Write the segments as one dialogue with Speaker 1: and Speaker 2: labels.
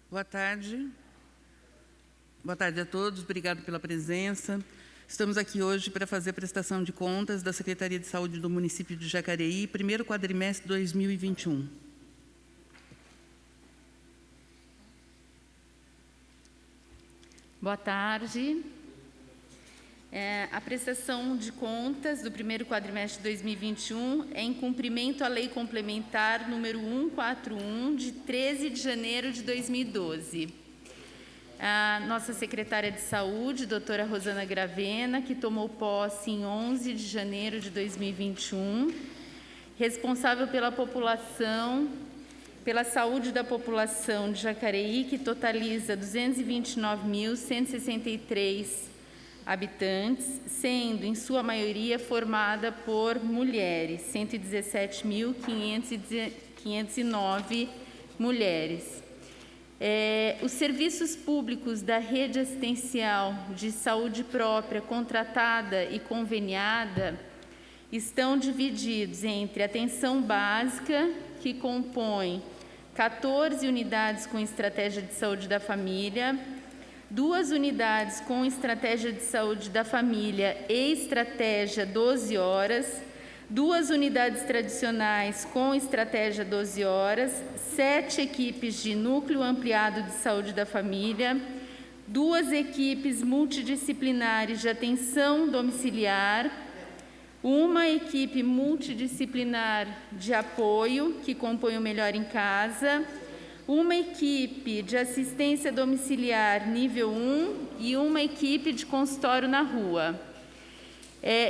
Speaker 1: Boa tarde. Boa tarde a todos, obrigado pela presença. Estamos aqui hoje para fazer a prestação de contas da Secretaria de Saúde do município de Jacareí, primeiro quadrimestre 2021.
Speaker 2: Boa tarde. A prestação de contas do primeiro quadrimestre de 2021 é em cumprimento à Lei Complementar número 141, de 13 de janeiro de 2012. A nossa secretária de Saúde, doutora Rosana Gravena, que tomou posse em 11 de janeiro de 2021, responsável pela população, pela saúde da população de Jacareí, que totaliza 229.163 habitantes, sendo, em sua maioria, formada por mulheres, 117.509 mulheres. Os serviços públicos da rede assistencial de saúde própria, contratada e conveniada, estão divididos entre atenção básica, que compõe 14 unidades com estratégia de saúde da família, 2 unidades com estratégia de saúde da família e estratégia 12 horas, 2 unidades tradicionais com estratégia 12 horas, 7 equipes de núcleo ampliado de saúde da família, 2 equipes multidisciplinares de atenção domiciliar, 1 equipe multidisciplinar de apoio, que compõe o Melhor em Casa, 1 equipe de assistência domiciliar nível 1 e 1 equipe de consultório na rua.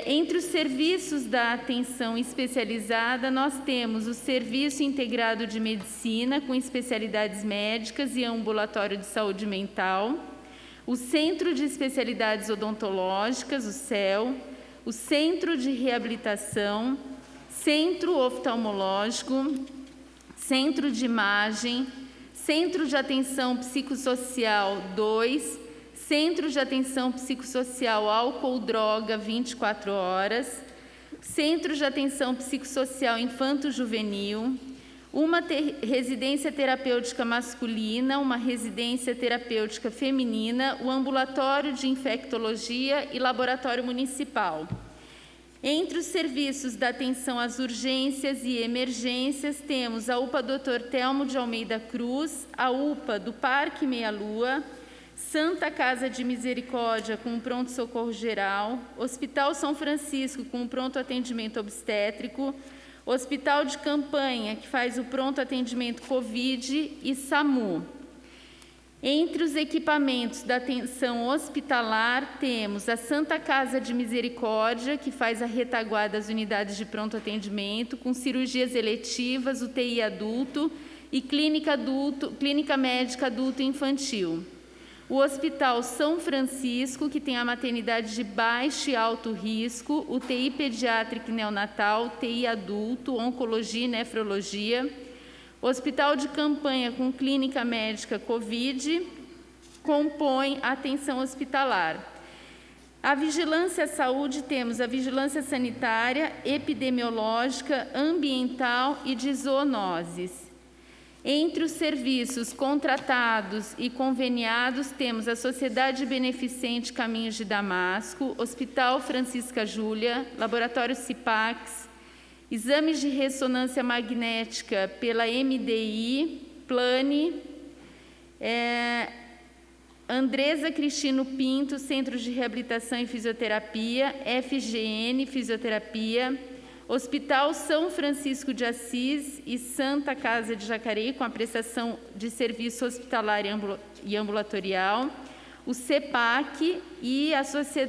Speaker 2: Entre os serviços da atenção especializada, nós temos o Serviço Integrado de Medicina, com especialidades médicas e ambulatório de saúde mental, o Centro de Especialidades Odontológicas, o CEL, o Centro de Reabilitação, Centro Oftalmológico, Centro de Imagem, Centro de Atenção Psicossocial 2, Centro de Atenção Psicossocial Álcool-Droga 24 horas, Centro de Atenção Psicossocial Infanto-Juvenil, uma residência terapêutica masculina, uma residência terapêutica feminina, o ambulatório de infectologia e laboratório municipal. Entre os serviços da atenção às urgências e emergências, temos a UPA Dr. Telmo de Almeida Cruz, a UPA do Parque Meia Lua, Santa Casa de Misericórdia com pronto-socorro geral, Hospital São Francisco com pronto atendimento obstétrico, Hospital de Campanha, que faz o pronto atendimento Covid, e SAMU. Entre os equipamentos da atenção hospitalar, temos a Santa Casa de Misericórdia, que faz a retaguarda das unidades de pronto atendimento, com cirurgias eletivas, UTI adulto e clínica médica adulto e infantil. O Hospital São Francisco, que tem a maternidade de baixo e alto risco, UTI pediátrica e neonatal, UTI adulto, oncologia e nefrologia. Hospital de Campanha com clínica médica Covid, compõe a atenção hospitalar. A vigilância à saúde, temos a vigilância sanitária, epidemiológica, ambiental e de zoonoses. Entre os serviços contratados e conveniados, temos a Sociedade Beneficente Caminhos de Damasco, Hospital Francisca Júlia, Laboratório CIPAX, exames de ressonância magnética pela MDI, Plane, Andresa Cristino Pinto, Centro de Reabilitação e Fisioterapia, FGN, Fisioterapia, Hospital São Francisco de Assis e Santa Casa de Jacareí, com a prestação de serviço hospitalar e ambulatorial, o CEPAC e a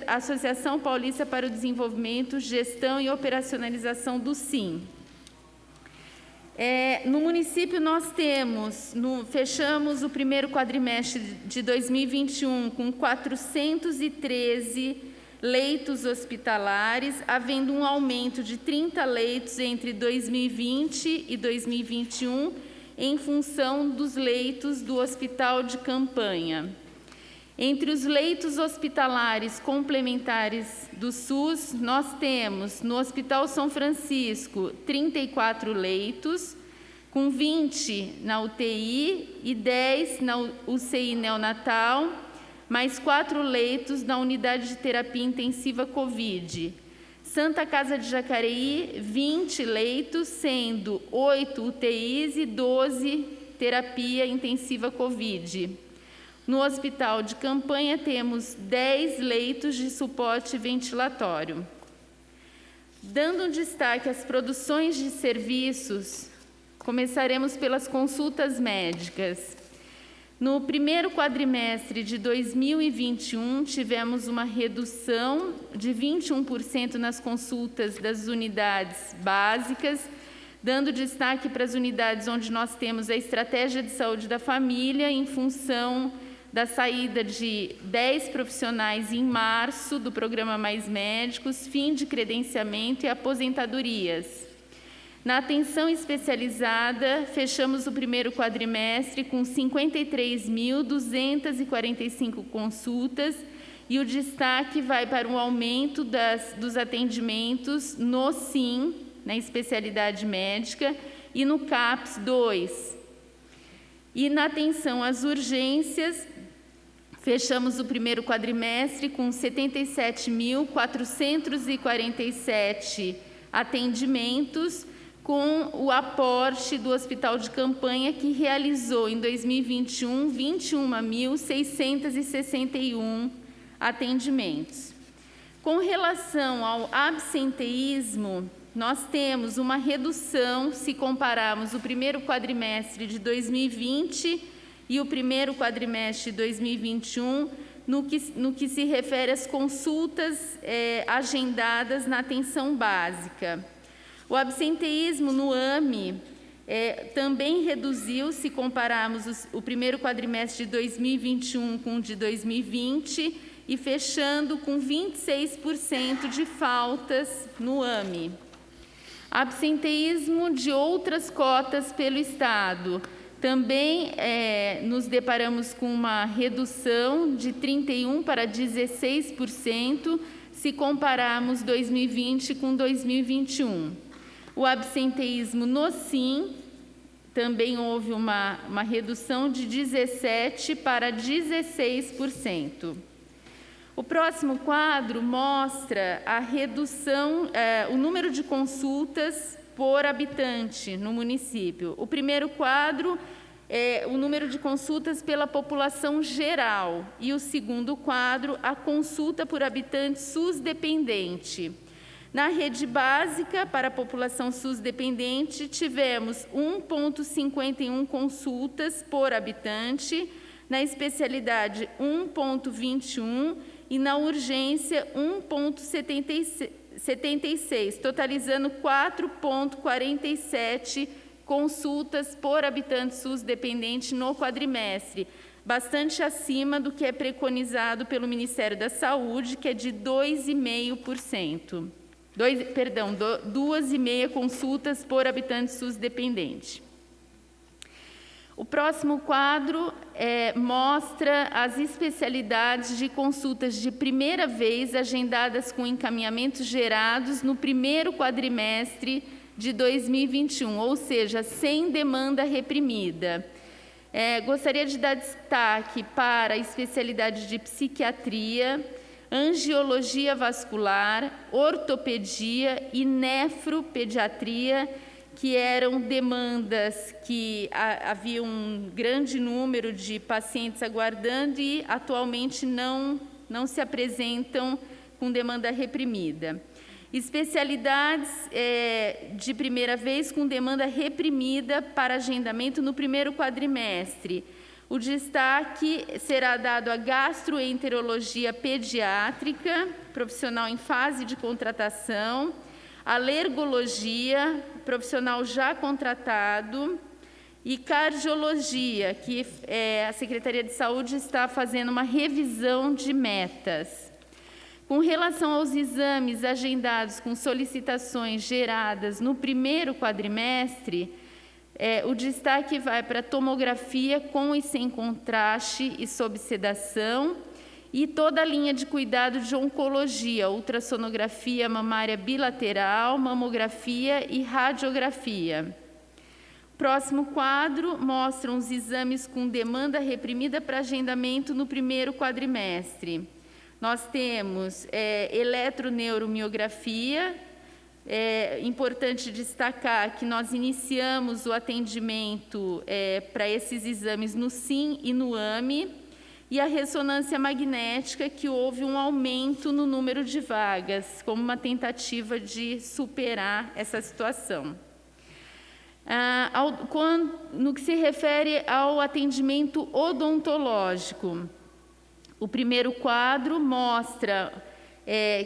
Speaker 2: Associação Paulista para o Desenvolvimento, Gestão e Operacionalização do SIM. No município, nós fechamos o primeiro quadrimestre de 2021 com 413 leitos hospitalares, havendo um aumento de 30 leitos entre 2020 e 2021, em função dos leitos do Hospital de Campanha. Entre os leitos hospitalares complementares do SUS, nós temos no Hospital São Francisco 34 leitos, com 20 na UTI e 10 na UCI neonatal, mais 4 leitos na unidade de terapia intensiva COVID. Santa Casa de Jacareí, 20 leitos, sendo 8 UTIs e 12 terapia intensiva COVID. No hospital de campanha, temos 10 leitos de suporte ventilatório. Dando um destaque às produções de serviços, começaremos pelas consultas médicas. No primeiro quadrimestre de 2021, tivemos uma redução de 21% nas consultas das unidades básicas, dando destaque para as unidades onde nós temos a estratégia de saúde da família, em função da saída de 10 profissionais em março do programa Mais Médicos, fim de credenciamento e aposentadorias. Na atenção especializada, fechamos o primeiro quadrimestre com 53.245 consultas e o destaque vai para um aumento dos atendimentos no SIM, na especialidade médica, e no CAPS 2. E na atenção às urgências, fechamos o primeiro quadrimestre com 77.447 atendimentos, com o aporte do Hospital de Campanha, que realizou em 2021 21.661 atendimentos. Com relação ao absenteísmo, nós temos uma redução, se compararmos o primeiro quadrimestre de 2020 e o primeiro quadrimestre de 2021, no que se refere às consultas agendadas na atenção básica. O absenteísmo no AME também reduziu, se compararmos o primeiro quadrimestre de 2021 com o de 2020, e fechando com 26% de faltas no AME. Absenteísmo de outras cotas pelo Estado. Também nos deparamos com uma redução de 31% para 16%, se compararmos 2020 com 2021. O absenteísmo no SIM, também houve uma redução de 17% para 16%. O próximo quadro mostra a redução, o número de consultas por habitante no município. O primeiro quadro é o número de consultas pela população geral e o segundo quadro, a consulta por habitante SUS dependente. Na rede básica, para a população SUS dependente, tivemos 1,51 consultas por habitante, na especialidade 1,21 e na urgência 1,76, totalizando 4,47 consultas por habitante SUS dependente no quadrimestre, bastante acima do que é preconizado pelo Ministério da Saúde, que é de 2,5%. 2,5 consultas por habitante SUS dependente. O próximo quadro mostra as especialidades de consultas de primeira vez agendadas com encaminhamentos gerados no primeiro quadrimestre de 2021, ou seja, sem demanda reprimida. Gostaria de dar destaque para a especialidade de psiquiatria, angiologia vascular, ortopedia e nefropediatria, que eram demandas que havia um grande número de pacientes aguardando e atualmente não se apresentam com demanda reprimida. Especialidades de primeira vez com demanda reprimida para agendamento no primeiro quadrimestre. O destaque será dado à gastroenterologia pediátrica, profissional em fase de contratação, alergologia, profissional já contratado, e cardiologia, que a Secretaria de Saúde está fazendo uma revisão de metas. Com relação aos exames agendados com solicitações geradas no primeiro quadrimestre, o destaque vai para a tomografia com e sem contraste e sob sedação, e toda a linha de cuidado de oncologia, ultrassonografia mamária bilateral, mamografia e radiografia. Próximo quadro mostra os exames com demanda reprimida para agendamento no primeiro quadrimestre. Nós temos eletroneuromiografia. É importante destacar que nós iniciamos o atendimento para esses exames no SIM e no AME, e a ressonância magnética, que houve um aumento no número de vagas, como uma tentativa de superar essa situação. No que se refere ao atendimento odontológico, o primeiro quadro mostra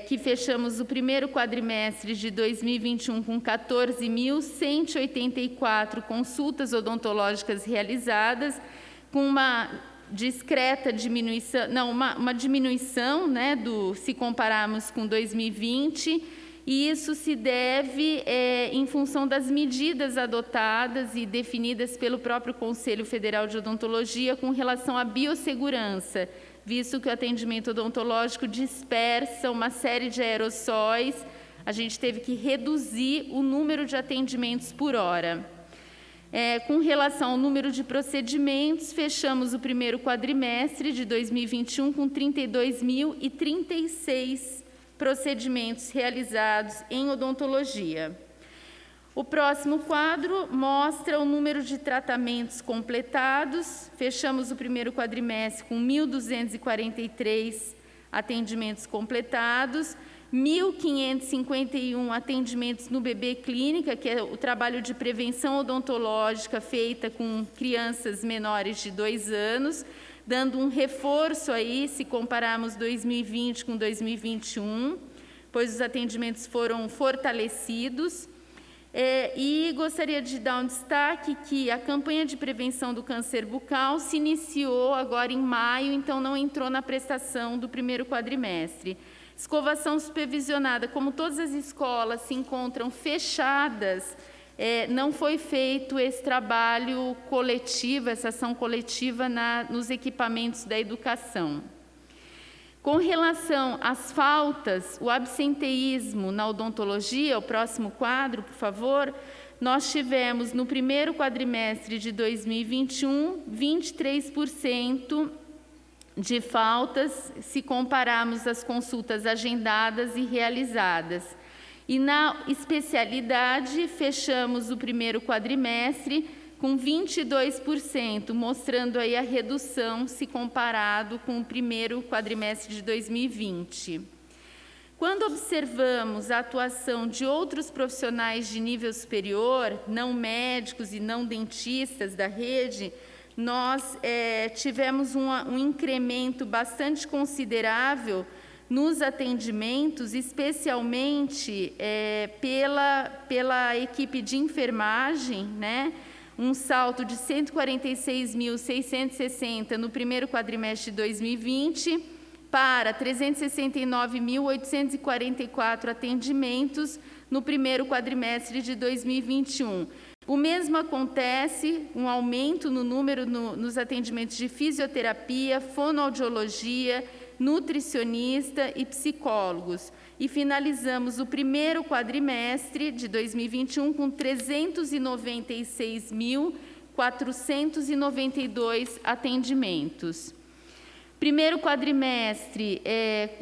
Speaker 2: que fechamos o primeiro quadrimestre de 2021 com 14.184 consultas odontológicas realizadas, com uma discreta diminuição, uma diminuição, né, se compararmos com 2020, e isso se deve em função das medidas adotadas e definidas pelo próprio Conselho Federal de Odontologia com relação à biossegurança, visto que o atendimento odontológico dispersa uma série de aerossóis, a gente teve que reduzir o número de atendimentos por hora. Com relação ao número de procedimentos, fechamos o primeiro quadrimestre de 2021 com 32.036 procedimentos realizados em odontologia. O próximo quadro mostra o número de tratamentos completados. Fechamos o primeiro quadrimestre com 1.243 atendimentos completados, 1.551 atendimentos no bebê clínica, que é o trabalho de prevenção odontológica feita com crianças menores de 2 anos, dando um reforço aí, se compararmos 2020 com 2021, pois os atendimentos foram fortalecidos. E gostaria de dar um destaque que a campanha de prevenção do câncer bucal se iniciou agora em maio, então não entrou na prestação do primeiro quadrimestre. Escovação supervisionada, como todas as escolas se encontram fechadas, não foi feito esse trabalho coletivo, essa ação coletiva nos equipamentos da educação. Com relação às faltas, o absenteísmo na odontologia, o próximo quadro, por favor, nós tivemos no primeiro quadrimestre de 2021, 23% de faltas, se compararmos as consultas agendadas e realizadas. E na especialidade, fechamos o primeiro quadrimestre com 22%, mostrando aí a redução se comparado com o primeiro quadrimestre de 2020. Quando observamos a atuação de outros profissionais de nível superior, não médicos e não dentistas da rede, nós tivemos um incremento bastante considerável nos atendimentos, especialmente pela equipe de enfermagem, né? Um salto de 146.660 no primeiro quadrimestre de 2020 para 369.844 atendimentos no primeiro quadrimestre de 2021. O mesmo acontece, um aumento no número nos atendimentos de fisioterapia, fonoaudiologia, nutricionista e psicólogos. E finalizamos o primeiro quadrimestre de 2021 com 396.492 atendimentos. Primeiro quadrimestre,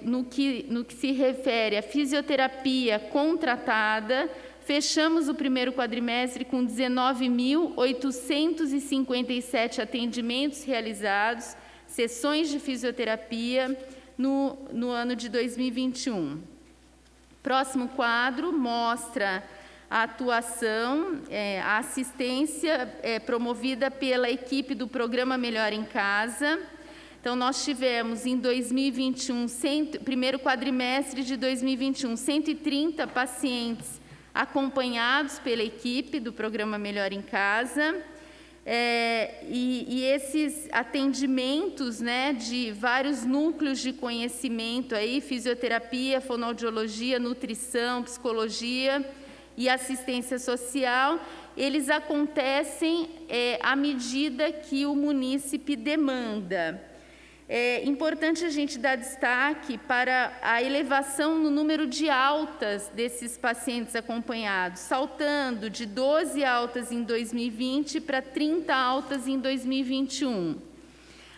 Speaker 2: no que se refere à fisioterapia contratada, fechamos o primeiro quadrimestre com 19.857 atendimentos realizados, sessões de fisioterapia no ano de 2021. Próximo quadro mostra a atuação, a assistência promovida pela equipe do Programa Melhor em Casa. Então, nós tivemos em 2021, primeiro quadrimestre de 2021, 130 pacientes acompanhados pela equipe do Programa Melhor em Casa. E esses atendimentos, né, de vários núcleos de conhecimento, aí, fisioterapia, fonoaudiologia, nutrição, psicologia e assistência social, eles acontecem à medida que o munícipe demanda. É importante a gente dar destaque para a elevação no número de altas desses pacientes acompanhados, saltando de 12 altas em 2020 para 30 altas em 2021.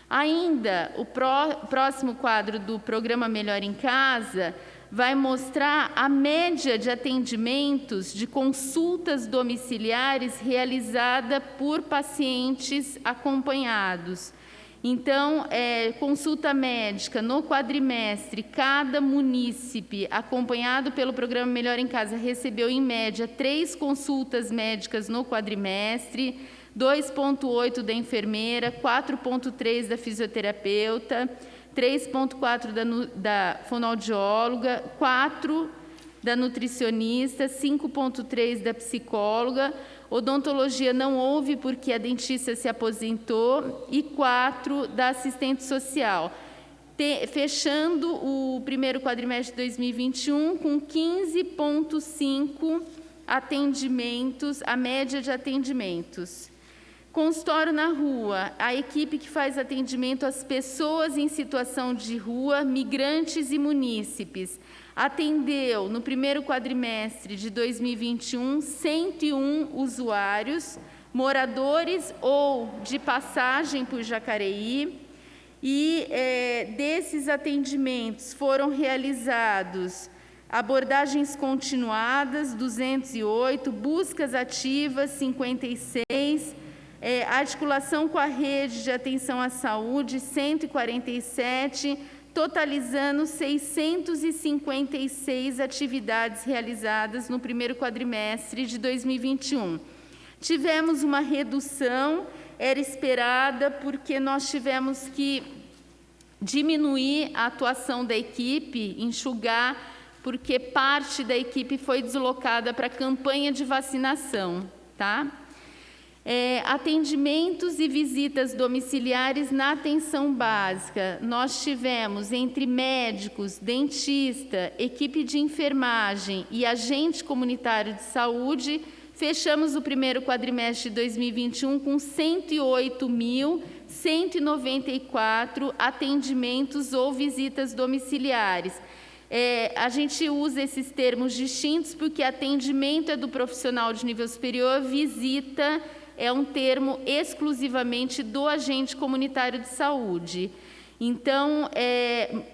Speaker 2: Ainda, o próximo quadro do programa Melhor em Casa vai mostrar a média de atendimentos de consultas domiciliares realizada por pacientes acompanhados. Então, consulta médica no quadrimestre, cada munícipe acompanhado pelo programa Melhor em Casa recebeu, em média, 3 consultas médicas no quadrimestre, 2,8 da enfermeira, 4,3 da fisioterapeuta, 3,4 da fonoaudióloga, 4 da nutricionista, 5,3 da psicóloga. Odontologia não houve porque a dentista se aposentou, e 4 da assistente social. Fechando o primeiro quadrimestre de 2021 com 15,5 atendimentos, a média de atendimentos. Consultório na rua, a equipe que faz atendimento às pessoas em situação de rua, migrantes e munícipes, atendeu no primeiro quadrimestre de 2021 101 usuários, moradores ou de passagem por Jacareí, e desses atendimentos foram realizados abordagens continuadas, 208, buscas ativas, 56, articulação com a rede de atenção à saúde, 147, totalizando 656 atividades realizadas no primeiro quadrimestre de 2021. Tivemos uma redução, era esperada, porque nós tivemos que diminuir a atuação da equipe, enxugar, porque parte da equipe foi deslocada para a campanha de vacinação, tá? Atendimentos e visitas domiciliares na atenção básica. Nós tivemos, entre médicos, dentista, equipe de enfermagem e agente comunitário de saúde, fechamos o primeiro quadrimestre de 2021 com 108.194 atendimentos ou visitas domiciliares. A gente usa esses termos distintos porque atendimento é do profissional de nível superior, visita é um termo exclusivamente do agente comunitário de saúde. Então,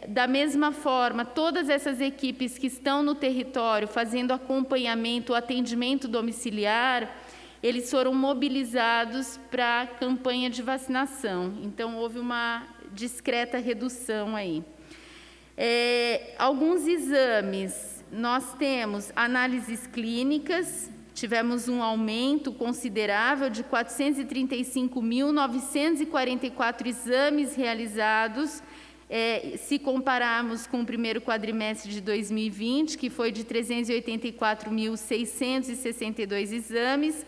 Speaker 2: da mesma forma, todas essas equipes que estão no território fazendo acompanhamento, atendimento domiciliar, eles foram mobilizados para a campanha de vacinação. Então, houve uma discreta redução aí. Alguns exames, nós temos análises clínicas, tivemos um aumento considerável de 435.944 exames realizados, se compararmos com o primeiro quadrimestre de 2020, que foi de 384.662 exames,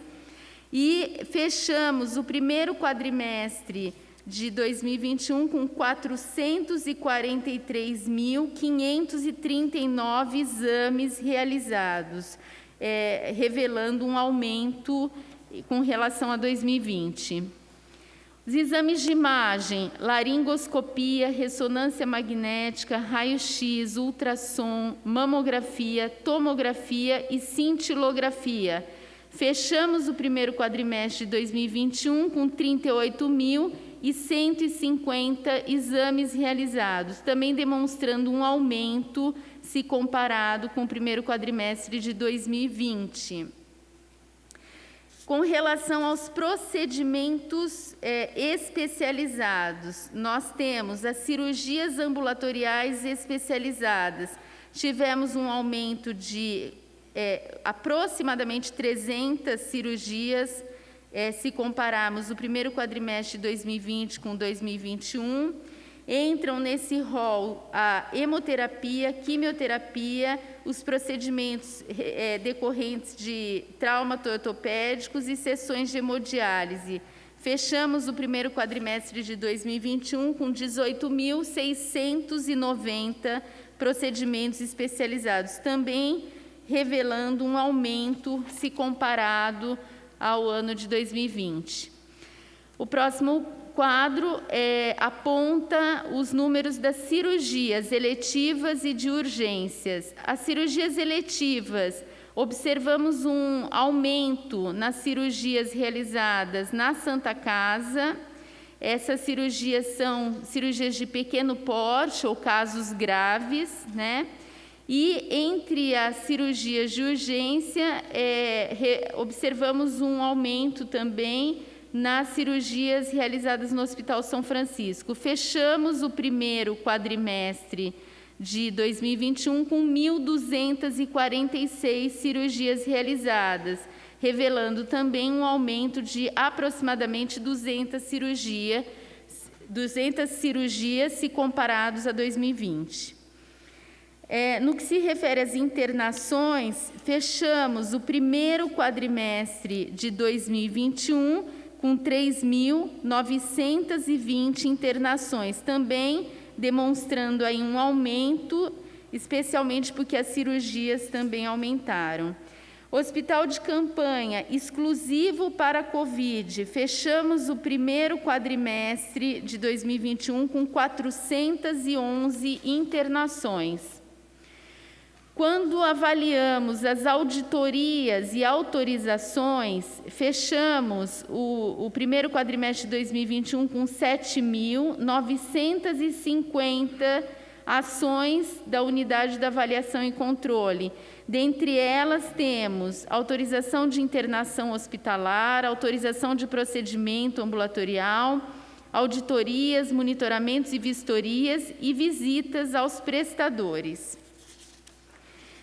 Speaker 2: e fechamos o primeiro quadrimestre de 2021 com 443.539 exames realizados, revelando um aumento com relação a 2020. Os exames de imagem, laringoscopia, ressonância magnética, raio-x, ultrassom, mamografia, tomografia e cintilografia. Fechamos o primeiro quadrimestre de 2021 com 38.150 exames realizados, também demonstrando um aumento se comparado com o primeiro quadrimestre de 2020. Com relação aos procedimentos especializados, nós temos as cirurgias ambulatoriais especializadas. Tivemos um aumento de aproximadamente 300 cirurgias, se compararmos o primeiro quadrimestre de 2020 com 2021. Entram nesse rol a hemoterapia, quimioterapia, os procedimentos decorrentes de traumato-ortopédicos e sessões de hemodiálise. Fechamos o primeiro quadrimestre de 2021 com 18.690 procedimentos especializados, também revelando um aumento se comparado ao ano de 2020. O próximo quadro aponta os números das cirurgias eletivas e de urgências. As cirurgias eletivas, observamos um aumento nas cirurgias realizadas na Santa Casa. Essas cirurgias são cirurgias de pequeno porte ou casos graves, né? E entre as cirurgias de urgência, observamos um aumento também nas cirurgias realizadas no Hospital São Francisco. Fechamos o primeiro quadrimestre de 2021 com 1.246 cirurgias realizadas, revelando também um aumento de aproximadamente 200 cirurgias se comparados a 2020. No que se refere às internações, fechamos o primeiro quadrimestre de 2021 com 3.920 internações, também demonstrando aí um aumento, especialmente porque as cirurgias também aumentaram. Hospital de campanha exclusivo para a Covid, fechamos o primeiro quadrimestre de 2021 com 411 internações. Quando avaliamos as auditorias e autorizações, fechamos o primeiro quadrimestre de 2021 com 7.950 ações da Unidade de Avaliação e Controle. Dentre elas, temos autorização de internação hospitalar, autorização de procedimento ambulatorial, auditorias, monitoramentos e vistorias e visitas aos prestadores.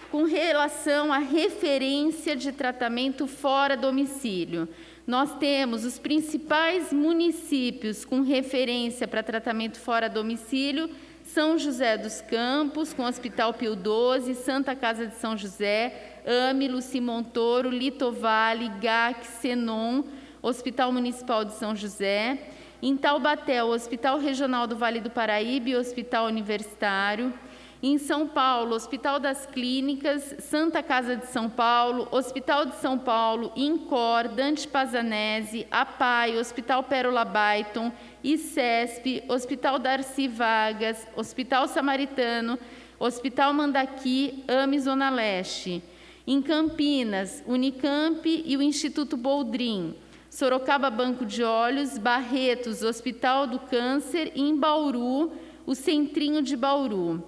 Speaker 2: Com relação à referência de tratamento fora domicílio, nós temos os principais municípios com referência para tratamento fora domicílio: São José dos Campos, com Hospital Pio XII, Santa Casa de São José, AME, Luci Montoro, Litovale, GAC, Senon, Hospital Municipal de São José. Em Taubaté, o Hospital Regional do Vale do Paraíba e o Hospital Universitário. Em São Paulo, Hospital das Clínicas, Santa Casa de São Paulo, Hospital de São Paulo, INCOR, Dante Pazanese, APAI, Hospital Pérola Baiton, ICESP, Hospital Darcy Vargas, Hospital Samaritano, Hospital Mandaqui, AME Zona Leste. Em Campinas, Unicamp e o Instituto Boldrin. Sorocaba, Banco de Olhos, Barretos, Hospital do Câncer, e em Bauru, o Centrinho de Bauru.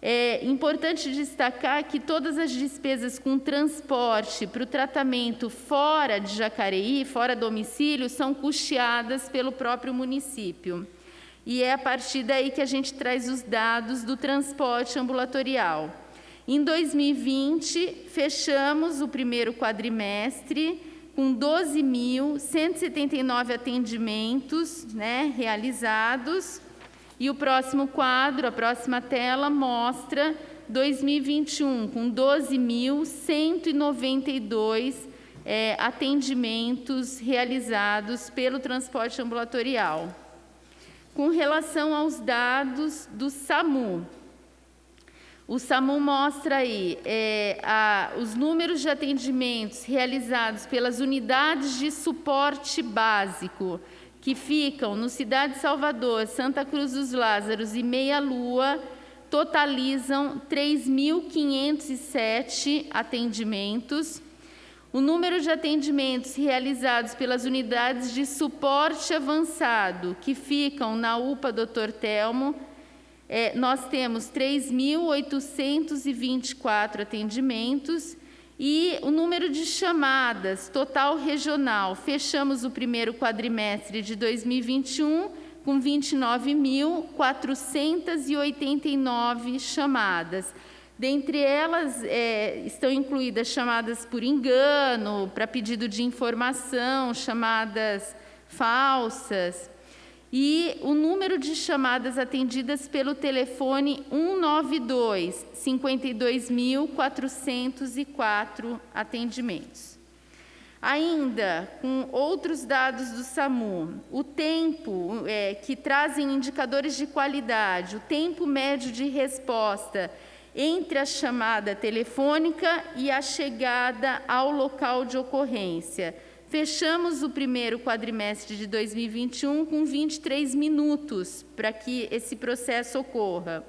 Speaker 2: É importante destacar que todas as despesas com transporte para o tratamento fora de Jacareí, fora domicílio, são custeadas pelo próprio município. E é a partir daí que a gente traz os dados do transporte ambulatorial. Em 2020, fechamos o primeiro quadrimestre com 12.179 atendimentos, né, realizados. E o próximo quadro, a próxima tela, mostra 2021, com 12.192 atendimentos realizados pelo transporte ambulatorial. Com relação aos dados do SAMU, o SAMU mostra aí os números de atendimentos realizados pelas unidades de suporte básico, que ficam no Cidade de Salvador, Santa Cruz dos Lázaros e Meia Lua, totalizam 3.507 atendimentos. O número de atendimentos realizados pelas unidades de suporte avançado, que ficam na UPA Dr. Telmo, nós temos 3.824 atendimentos. E o número de chamadas total regional, fechamos o primeiro quadrimestre de 2021 com 29.489 chamadas. Dentre elas, estão incluídas chamadas por engano, para pedido de informação, chamadas falsas. E o número de chamadas atendidas pelo telefone 192, 52.404 atendimentos. Ainda, com outros dados do SAMU, o tempo que trazem indicadores de qualidade, o tempo médio de resposta entre a chamada telefônica e a chegada ao local de ocorrência. fechamos o primeiro quadrimestre de 2021 com 23 minutos para que esse processo ocorra.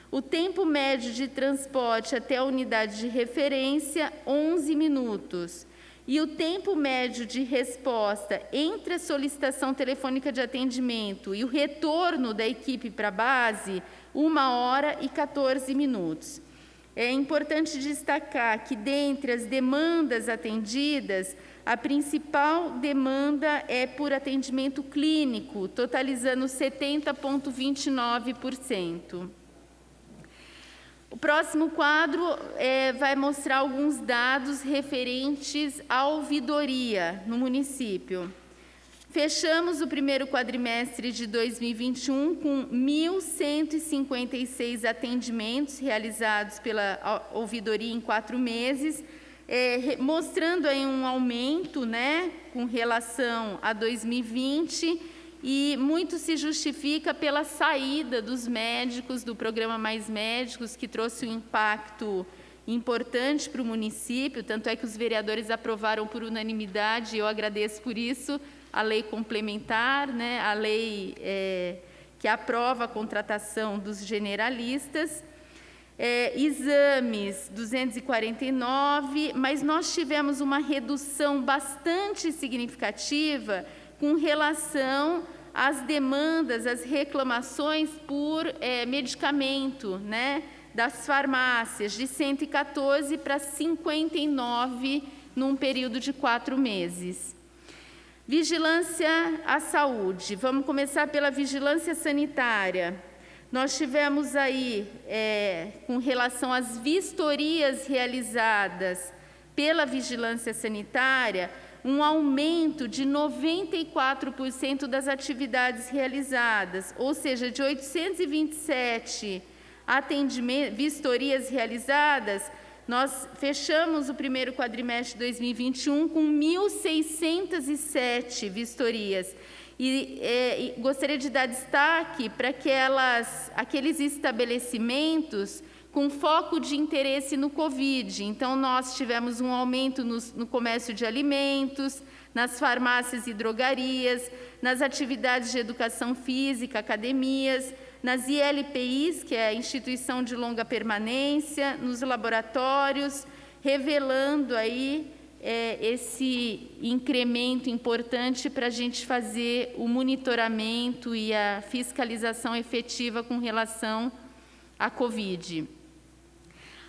Speaker 2: O tempo médio de transporte até a unidade de referência, 11 minutos. E o tempo médio de resposta entre a solicitação telefônica de atendimento e o retorno da equipe para a base, 1 hora e 14 minutos. É importante destacar que, dentre as demandas atendidas, a principal demanda é por atendimento clínico, totalizando 70,29%. O próximo quadro vai mostrar alguns dados referentes à ouvidoria no município. Fechamos o primeiro quadrimestre de 2021 com 1.156 atendimentos realizados pela ouvidoria em 4 meses, mostrando aí um aumento, né, com relação a 2020, e muito se justifica pela saída dos médicos do programa Mais Médicos, que trouxe um impacto importante para o município, tanto é que os vereadores aprovaram por unanimidade, e eu agradeço por isso, a lei complementar, né, a lei que aprova a contratação dos generalistas. Exames, 249, mas nós tivemos uma redução bastante significativa com relação às demandas, às reclamações por medicamento, né, das farmácias, de 114 para 59 num período de 4 meses. Vigilância à saúde. Vamos começar pela vigilância sanitária. Nós tivemos aí, com relação às vistorias realizadas pela vigilância sanitária, um aumento de 94% das atividades realizadas, ou seja, de 827 vistorias realizadas, nós fechamos o primeiro quadrimestre de 2021 com 1.607 vistorias. E gostaria de dar destaque para aqueles estabelecimentos com foco de interesse no Covid. Então, nós tivemos um aumento no comércio de alimentos, nas farmácias e drogarias, nas atividades de educação física, academias, nas ILPIs, que é a Instituição de Longa Permanência, nos laboratórios, revelando aí esse incremento importante para a gente fazer o monitoramento e a fiscalização efetiva com relação à Covid.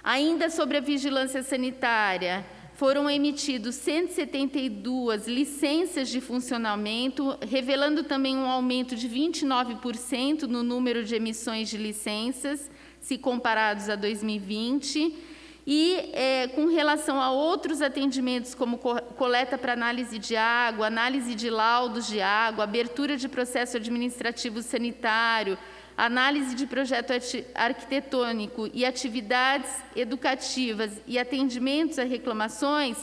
Speaker 2: Ainda sobre a vigilância sanitária, foram emitidos 172 licenças de funcionamento, revelando também um aumento de 29% no número de emissões de licenças, se comparados a 2020. E, com relação a outros atendimentos, como coleta para análise de água, análise de laudos de água, abertura de processo administrativo sanitário, análise de projeto arquitetônico e atividades educativas e atendimentos a reclamações,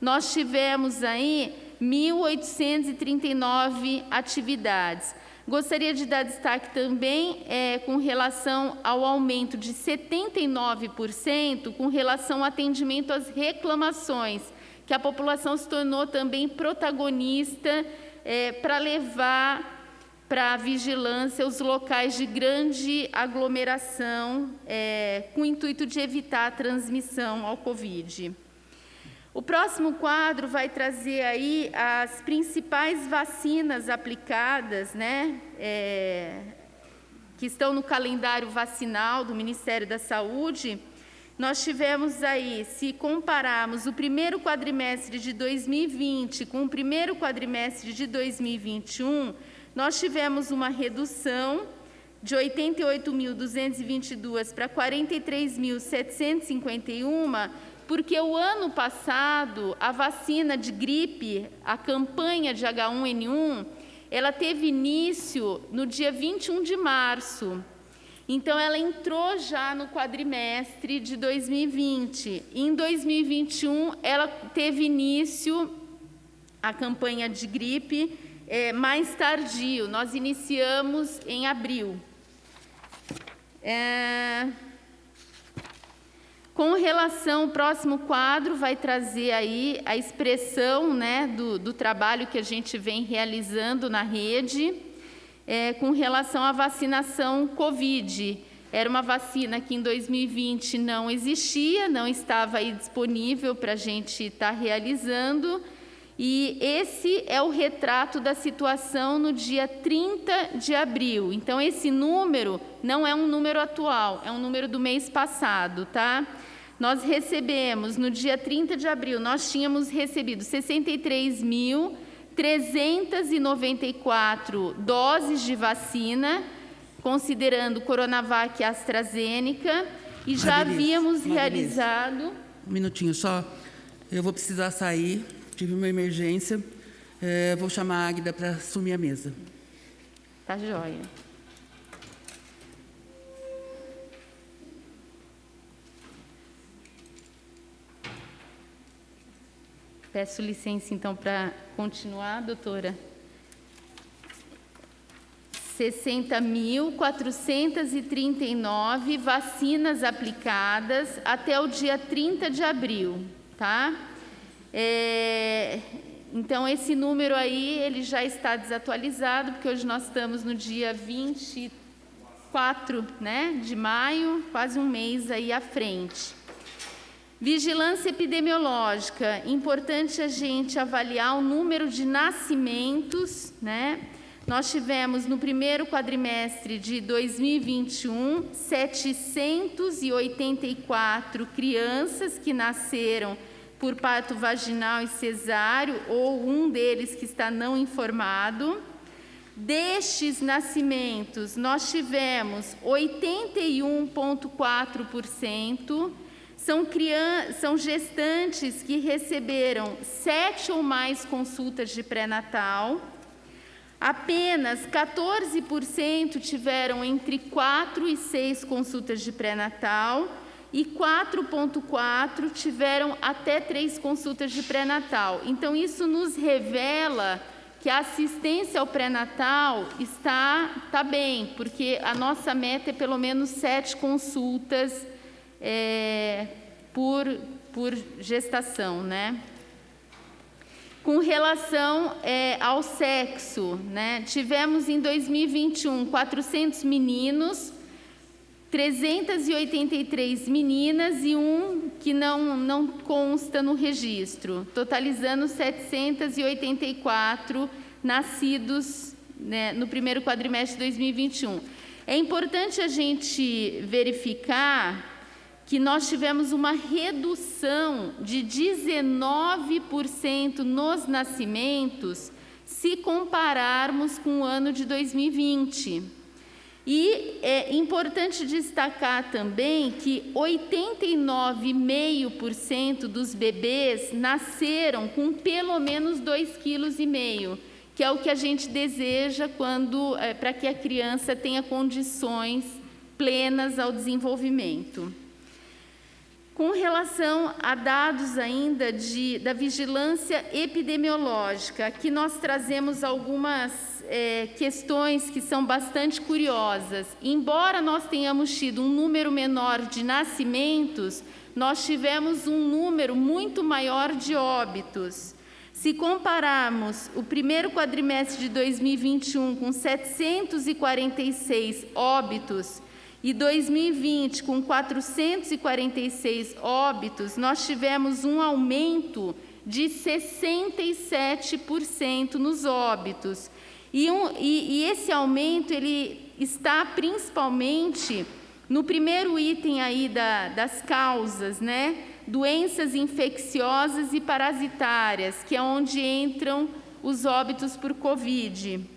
Speaker 2: nós tivemos aí 1.839 atividades. Gostaria de dar destaque também com relação ao aumento de 79% com relação ao atendimento às reclamações, que a população se tornou também protagonista para levar para a vigilância os locais de grande aglomeração, com o intuito de evitar a transmissão ao Covid. O próximo quadro vai trazer aí as principais vacinas aplicadas, né, que estão no calendário vacinal do Ministério da Saúde. Nós tivemos aí, se compararmos o primeiro quadrimestre de 2020 com o primeiro quadrimestre de 2021, nós tivemos uma redução de 88.222 para 43.751, porque o ano passado, a vacina de gripe, a campanha de H1N1, ela teve início no dia 21 de março. Então, ela entrou já no quadrimestre de 2020. Em 2021, ela teve início, a campanha de gripe, mais tardio. Nós iniciamos em abril. Com relação, o próximo quadro vai trazer aí a expressão, né, do trabalho que a gente vem realizando na rede, com relação à vacinação COVID. Era uma vacina que em 2020 não existia, não estava aí disponível para a gente estar realizando, e esse é o retrato da situação no dia 30 de abril. Então, esse número não é um número atual, é um número do mês passado, tá? Nós recebemos, no dia 30 de abril, nós tínhamos recebido 63.394 doses de vacina, considerando Coronavac e AstraZeneca, e já havíamos realizado...
Speaker 1: Um minutinho só, eu vou precisar sair, tive uma emergência, vou chamar a Águida para assumir a mesa.
Speaker 2: Tá joia. Peço licença, então, para continuar, doutora. 60.439 vacinas aplicadas até o dia 30 de abril, tá? Então, esse número aí, ele já está desatualizado, porque hoje nós estamos no dia 24, né, de maio, quase um mês aí à frente. Vigilância epidemiológica, importante a gente avaliar o número de nascimentos, né? Nós tivemos no primeiro quadrimestre de 2021, 784 crianças que nasceram por parto vaginal e cesáreo, ou um deles que está não informado. Destes nascimentos, nós tivemos 81,4%, são gestantes que receberam 7 ou mais consultas de pré-natal. Apenas 14% tiveram entre 4 e 6 consultas de pré-natal e 4,4% tiveram até 3 consultas de pré-natal. Então, isso nos revela que a assistência ao pré-natal está bem, porque a nossa meta é pelo menos 7 consultas por gestação, né? Com relação ao sexo, né? Tivemos em 2021 400 meninos, 383 meninas e um que não consta no registro, totalizando 784 nascidos, né, no primeiro quadrimestre de 2021. É importante a gente verificar que nós tivemos uma redução de 19% nos nascimentos, se compararmos com o ano de 2020. E é importante destacar também que 89,5% dos bebês nasceram com pelo menos 2,5 kg, que é o que a gente deseja para que a criança tenha condições plenas ao desenvolvimento. Com relação a dados ainda da vigilância epidemiológica, aqui nós trazemos algumas questões que são bastante curiosas. Embora nós tenhamos tido um número menor de nascimentos, nós tivemos um número muito maior de óbitos. Se compararmos o primeiro quadrimestre de 2021 com 746 óbitos, e 2020, com 446 óbitos, nós tivemos um aumento de 67% nos óbitos. E esse aumento ele está principalmente no primeiro item aí das causas, né? Doenças infecciosas e parasitárias, que é onde entram os óbitos por Covid.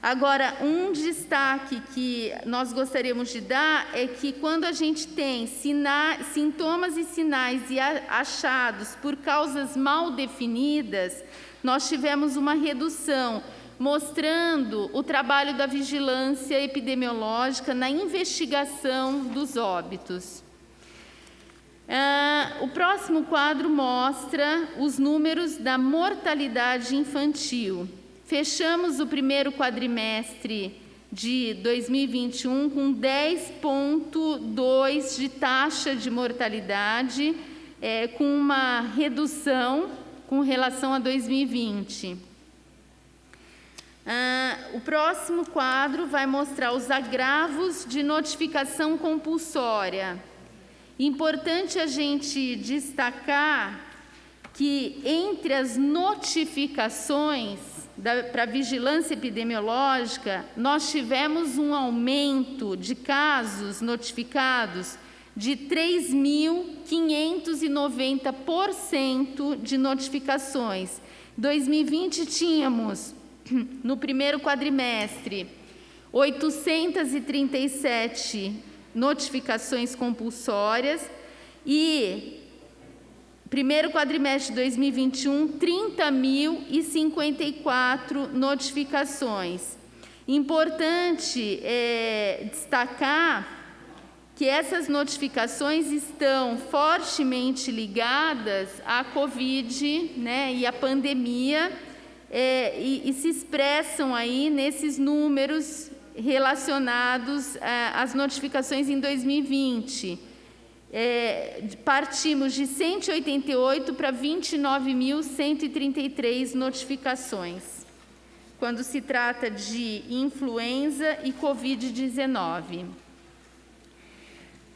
Speaker 2: Agora, um destaque que nós gostaríamos de dar é que quando a gente tem sintomas e sinais e achados por causas mal definidas, nós tivemos uma redução, mostrando o trabalho da vigilância epidemiológica na investigação dos óbitos. O próximo quadro mostra os números da mortalidade infantil. Fechamos o primeiro quadrimestre de 2021, com 10,2 de taxa de mortalidade, com uma redução com relação a 2020. O próximo quadro vai mostrar os agravos de notificação compulsória. Importante a gente destacar que, entre as notificações para a vigilância epidemiológica, nós tivemos um aumento de casos notificados de 3.590% de notificações. 2020 tínhamos, no primeiro quadrimestre, 837 notificações compulsórias e, primeiro quadrimestre de 2021, 30.054 notificações. Importante destacar que essas notificações estão fortemente ligadas à Covid, né, e à pandemia, e se expressam aí nesses números relacionados às notificações em 2020. Partimos de 188 para 29.133 notificações, quando se trata de influenza e Covid-19.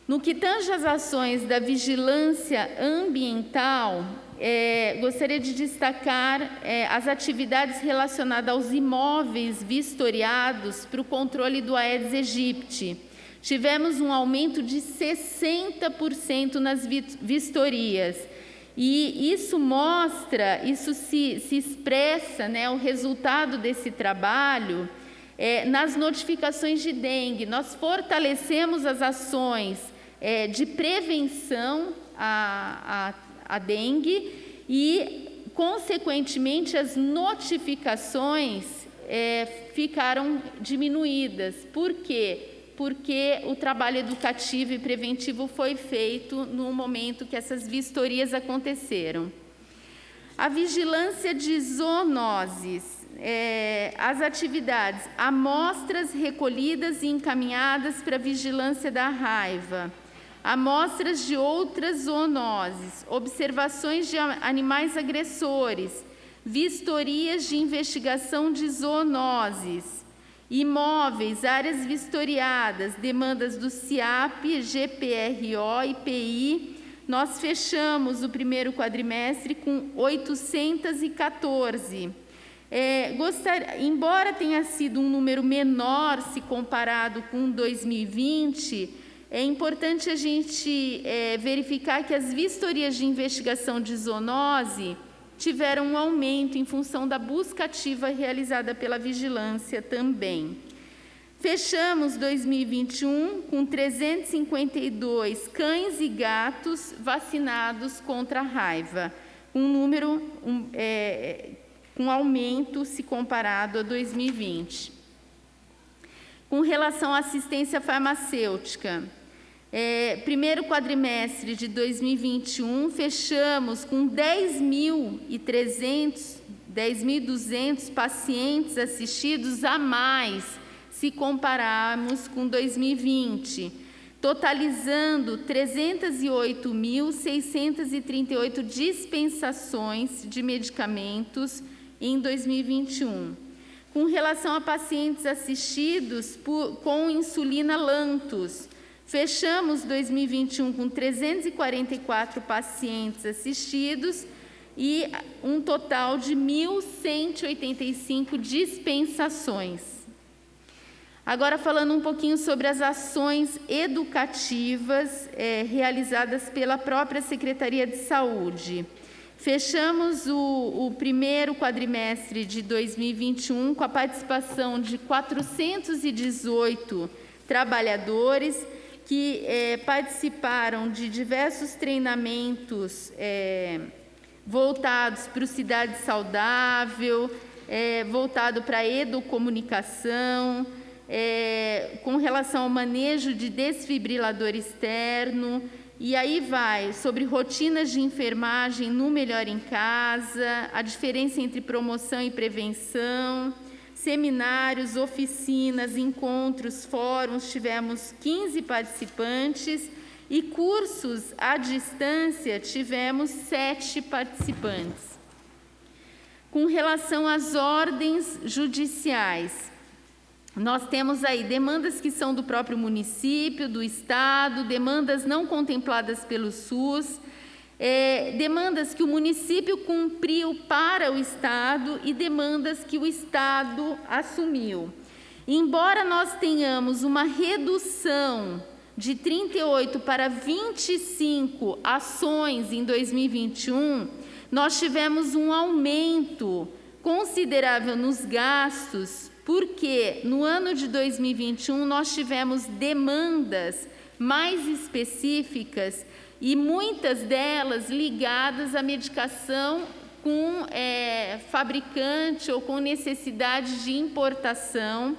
Speaker 2: No que tange às ações da vigilância ambiental, gostaria de destacar as atividades relacionadas aos imóveis vistoriados para o controle do Aedes aegypti. Tivemos um aumento de 60% nas vistorias. E isso mostra, isso se expressa, né, o resultado desse trabalho nas notificações de dengue. Nós fortalecemos as ações de prevenção à dengue e, consequentemente, as notificações ficaram diminuídas. Por quê? Porque o trabalho educativo e preventivo foi feito no momento que essas vistorias aconteceram. A vigilância de zoonoses, as atividades, amostras recolhidas e encaminhadas para a vigilância da raiva, amostras de outras zoonoses, observações de animais agressores, vistorias de investigação de zoonoses, imóveis, áreas vistoriadas, demandas do CIAP, GPRO e PI. Nós fechamos o primeiro quadrimestre com 814. Embora tenha sido um número menor se comparado com 2020, é importante a gente verificar que as vistorias de investigação de zoonose tiveram um aumento em função da busca ativa realizada pela vigilância também. Fechamos 2021 com 352 cães e gatos vacinados contra a raiva, um número com aumento se comparado a 2020. Com relação à assistência farmacêutica, primeiro quadrimestre de 2021, fechamos com 10.200 pacientes assistidos a mais, se compararmos com 2020, totalizando 308.638 dispensações de medicamentos em 2021. Com relação a pacientes assistidos com insulina Lantus, fechamos 2021 com 344 pacientes assistidos e um total de 1.185 dispensações. Agora, falando um pouquinho sobre as ações educativas realizadas pela própria Secretaria de Saúde. Fechamos o primeiro quadrimestre de 2021 com a participação de 418 trabalhadores que participaram de diversos treinamentos voltados para o Cidade Saudável, voltado para a educomunicação, com relação ao manejo de desfibrilador externo, e aí vai sobre rotinas de enfermagem no Melhor em Casa, a diferença entre promoção e prevenção, seminários, oficinas, encontros, fóruns, tivemos 15 participantes, e cursos à distância, tivemos 7 participantes. Com relação às ordens judiciais, nós temos aí demandas que são do próprio município, do Estado, demandas não contempladas pelo SUS, demandas que o município cumpriu para o Estado e demandas que o Estado assumiu. Embora nós tenhamos uma redução de 38 para 25 ações em 2021, nós tivemos um aumento considerável nos gastos, porque no ano de 2021 nós tivemos demandas mais específicas e muitas delas ligadas à medicação com fabricante ou com necessidade de importação.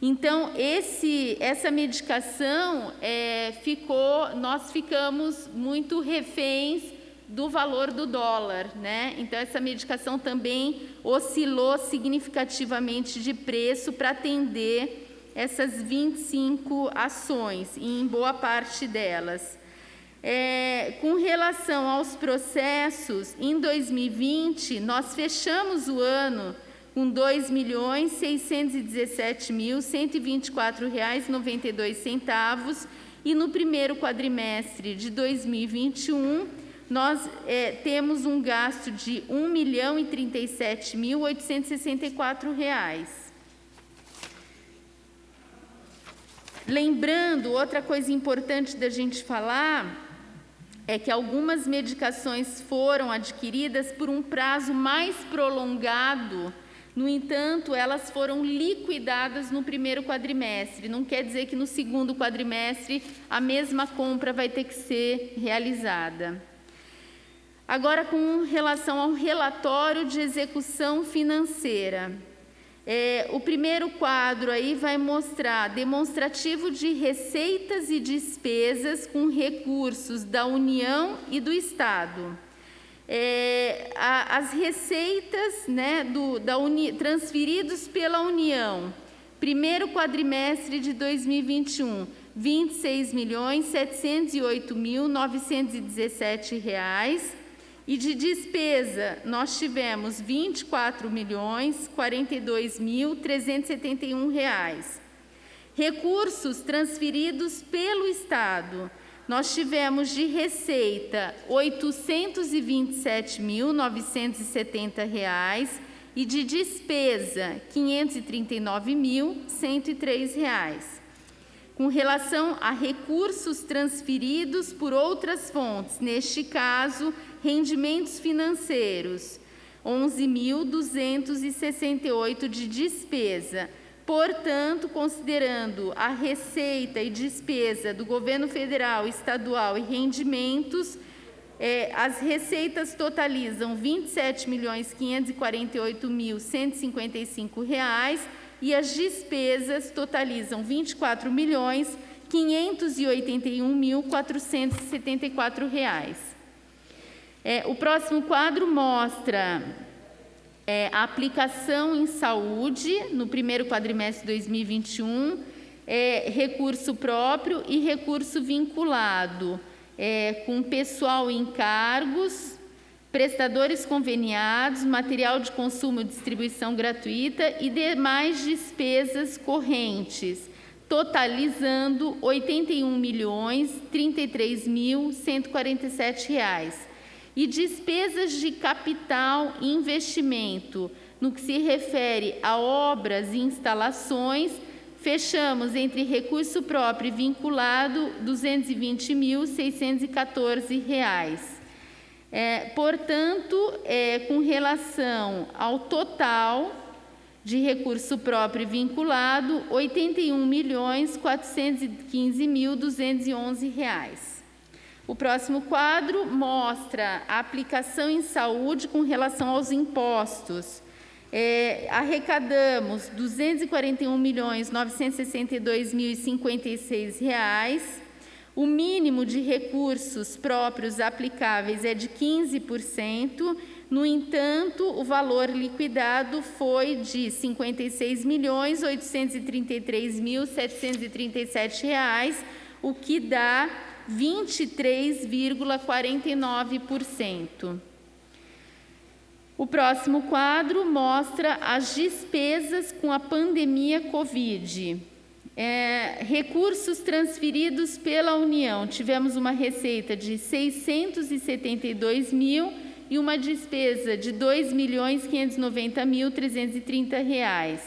Speaker 2: Então, essa medicação nós ficamos muito reféns do valor do dólar, né? Então, essa medicação também oscilou significativamente de preço para atender essas 25 ações, e em boa parte delas. Com relação aos processos, em 2020, nós fechamos o ano com R$ 2.617.124,92, e no primeiro quadrimestre de 2021, nós temos um gasto de R$ 1.037.864. Lembrando, outra coisa importante da gente falar é que algumas medicações foram adquiridas por um prazo mais prolongado. No entanto, elas foram liquidadas no primeiro quadrimestre. Não quer dizer que no segundo quadrimestre a mesma compra vai ter que ser realizada. Agora, com relação ao relatório de execução financeira. O primeiro quadro aí vai mostrar demonstrativo de receitas e despesas com recursos da União e do Estado. As receitas, né, transferidos pela União, primeiro quadrimestre de 2021, R$ 26.708.917, e de despesa nós tivemos R$ 24.042.371. Recursos transferidos pelo Estado, nós tivemos de receita R$ 827.970 e de despesa R$ 539.103. Com relação a recursos transferidos por outras fontes, neste caso, rendimentos financeiros, R$ 11.268 de despesa. Portanto, considerando a receita e despesa do governo federal, estadual e rendimentos, as receitas totalizam R$ 27.548.155 e as despesas totalizam R$ 24.581.474. O próximo quadro mostra a aplicação em saúde no primeiro quadrimestre de 2021, recurso próprio e recurso vinculado, com pessoal em cargos, prestadores conveniados, material de consumo e distribuição gratuita e demais despesas correntes, totalizando R$ 81.033.147. E despesas de capital e investimento, no que se refere a obras e instalações, fechamos entre recurso próprio e vinculado R$ 220.614. Portanto, com relação ao total de recurso próprio e vinculado, R$ 81.415.211. O próximo quadro mostra a aplicação em saúde com relação aos impostos. Arrecadamos R$ 241.962.056. O mínimo de recursos próprios aplicáveis é de 15%, No entanto, o valor liquidado foi de R$ 56.833.737, o que dá 23,49%. O próximo quadro mostra as despesas com a pandemia Covid. Recursos transferidos pela União. Tivemos uma receita de R$ 672 mil e uma despesa de R$ 2.590.330.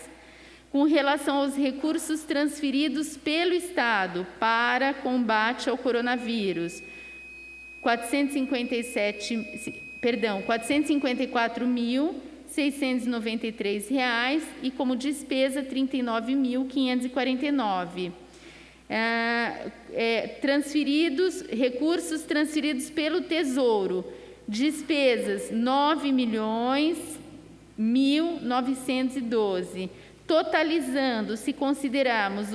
Speaker 2: Com relação aos recursos transferidos pelo Estado para combate ao coronavírus, R$ 454.693 e como despesa R$ 39.549. Recursos transferidos pelo Tesouro, despesas R$ 9.1.912, totalizando, se considerarmos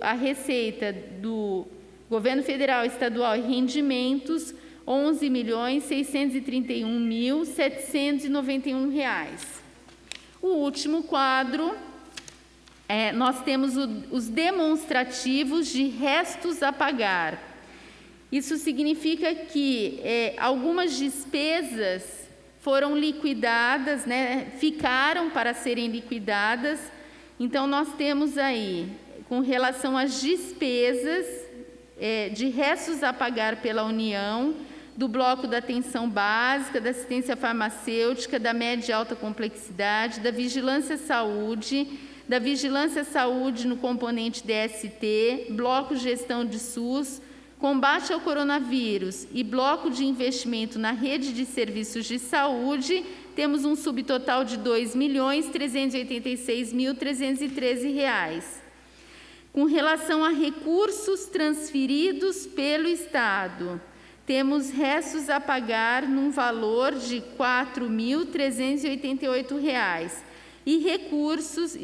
Speaker 2: a receita do governo federal, estadual e rendimentos, R$ 11.631.791. O último quadro, nós temos os demonstrativos de restos a pagar. Isso significa que algumas despesas foram liquidadas, né, ficaram para serem liquidadas. Então, nós temos aí, com relação às despesas de restos a pagar pela União, do bloco da atenção básica, da assistência farmacêutica, da média e alta complexidade, da vigilância saúde no componente DST, bloco gestão de SUS, combate ao coronavírus e bloco de investimento na rede de serviços de saúde, temos um subtotal de R$ 2.386.313. Com relação a recursos transferidos pelo Estado, temos restos a pagar num valor de R$ 4.388. E recursos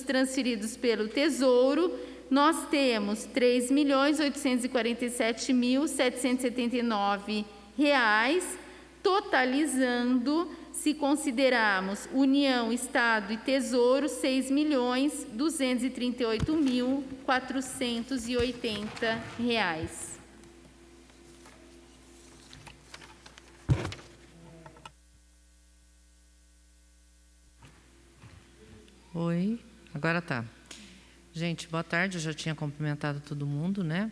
Speaker 2: transferidos pelo Tesouro, nós temos R$ 3.847.779, totalizando, se considerarmos União, Estado e Tesouro, R$ 6.238.480.
Speaker 3: Oi, agora tá. Gente, boa tarde, eu já tinha cumprimentado todo mundo, né?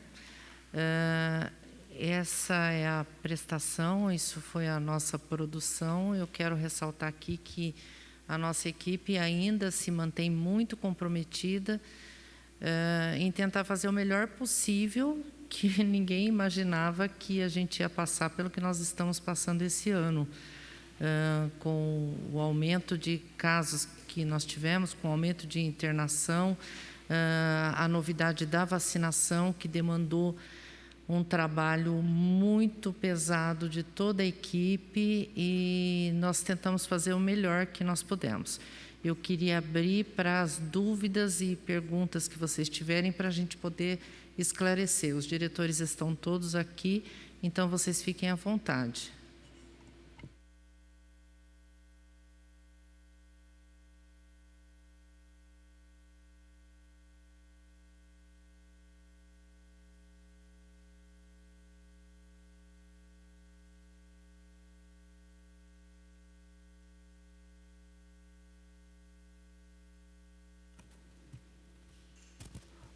Speaker 3: Essa é a prestação, isso foi a nossa produção. Eu quero ressaltar aqui que a nossa equipe ainda se mantém muito comprometida em tentar fazer o melhor possível, que ninguém imaginava que a gente ia passar pelo que nós estamos passando esse ano. Com o aumento de casos que nós tivemos, com o aumento de internação, a novidade da vacinação, que demandou um trabalho muito pesado de toda a equipe, e nós tentamos fazer o melhor que nós pudemos. Eu queria abrir para as dúvidas e perguntas que vocês tiverem, para a gente poder esclarecer. Os diretores estão todos aqui, então vocês fiquem à vontade.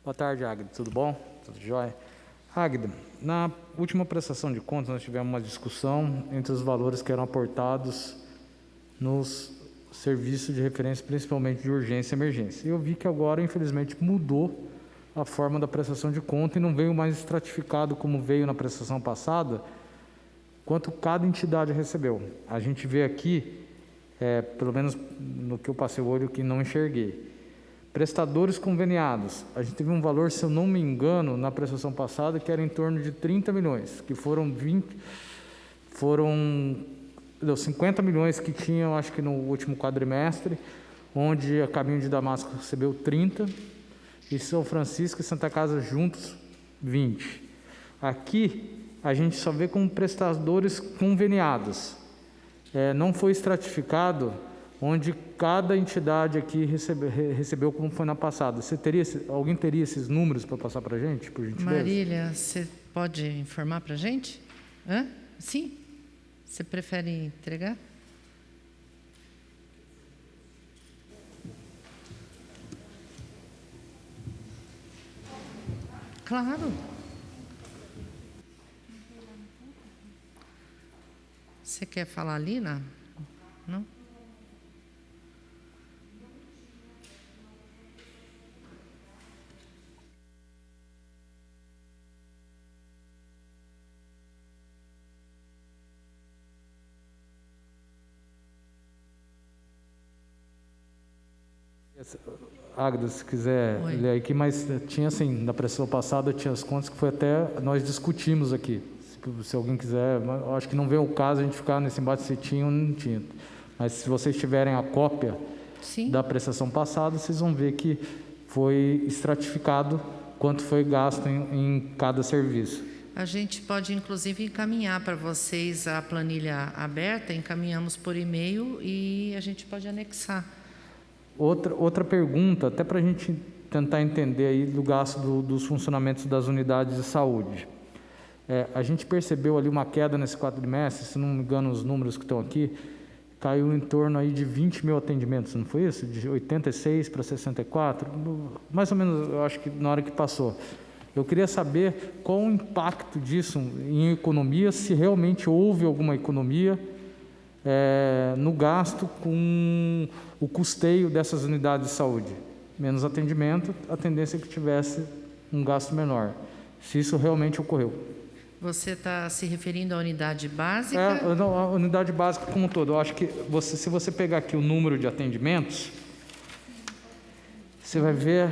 Speaker 4: Boa tarde, Águida. Tudo bom? Tudo jóia? Águida, na última prestação de contas, nós tivemos uma discussão entre os valores que eram aportados nos serviços de referência, principalmente de urgência e emergência. Eu vi que agora, infelizmente, mudou a forma da prestação de conta e não veio mais estratificado como veio na prestação passada, quanto cada entidade recebeu. A gente vê aqui, pelo menos no que eu passei o olho, que não enxerguei. Prestadores conveniados, a gente teve um valor, se eu não me engano, na prestação passada, que era em torno de 30 milhões, que foram 50 milhões que tinham, acho que no último quadrimestre, onde a Caminho de Damasco recebeu 30, e São Francisco e Santa Casa juntos, 20. Aqui, a gente só vê como prestadores conveniados. não foi estratificado onde cada entidade aqui recebeu como foi na passada. Alguém teria esses números para passar para a gente, por gentileza?
Speaker 3: Marília, você pode informar para a gente? Hã? Sim? Você prefere entregar? Claro. Você quer falar ali, Não?
Speaker 4: Águida, se quiser ler aqui, mas tinha assim, na prestação passada tinha as contas que foi até nós discutimos aqui. Se alguém quiser, eu acho que não vem o caso a gente ficar nesse embate se tinha ou não tinha. Mas se vocês tiverem a cópia da prestação passada, vocês vão ver que foi estratificado quanto foi gasto em cada serviço.
Speaker 3: A gente pode, inclusive, encaminhar para vocês a planilha aberta, encaminhamos por e-mail e a gente pode anexar.
Speaker 4: Outra pergunta, até para a gente tentar entender aí do gasto dos funcionamentos das unidades de saúde. A gente percebeu ali uma queda nesse quadrimestre, se não me engano os números que estão aqui, caiu em torno aí de 20 mil atendimentos, não foi isso? De 86 para 64, mais ou menos, eu acho que na hora que passou. Eu queria saber qual o impacto disso em economia, se realmente houve alguma economia no gasto com o custeio dessas unidades de saúde. Menos atendimento, a tendência é que tivesse um gasto menor, se isso realmente ocorreu.
Speaker 3: Você está se referindo à unidade básica?
Speaker 4: A unidade básica como um todo. Eu acho que se você pegar aqui o número de atendimentos, você vai ver,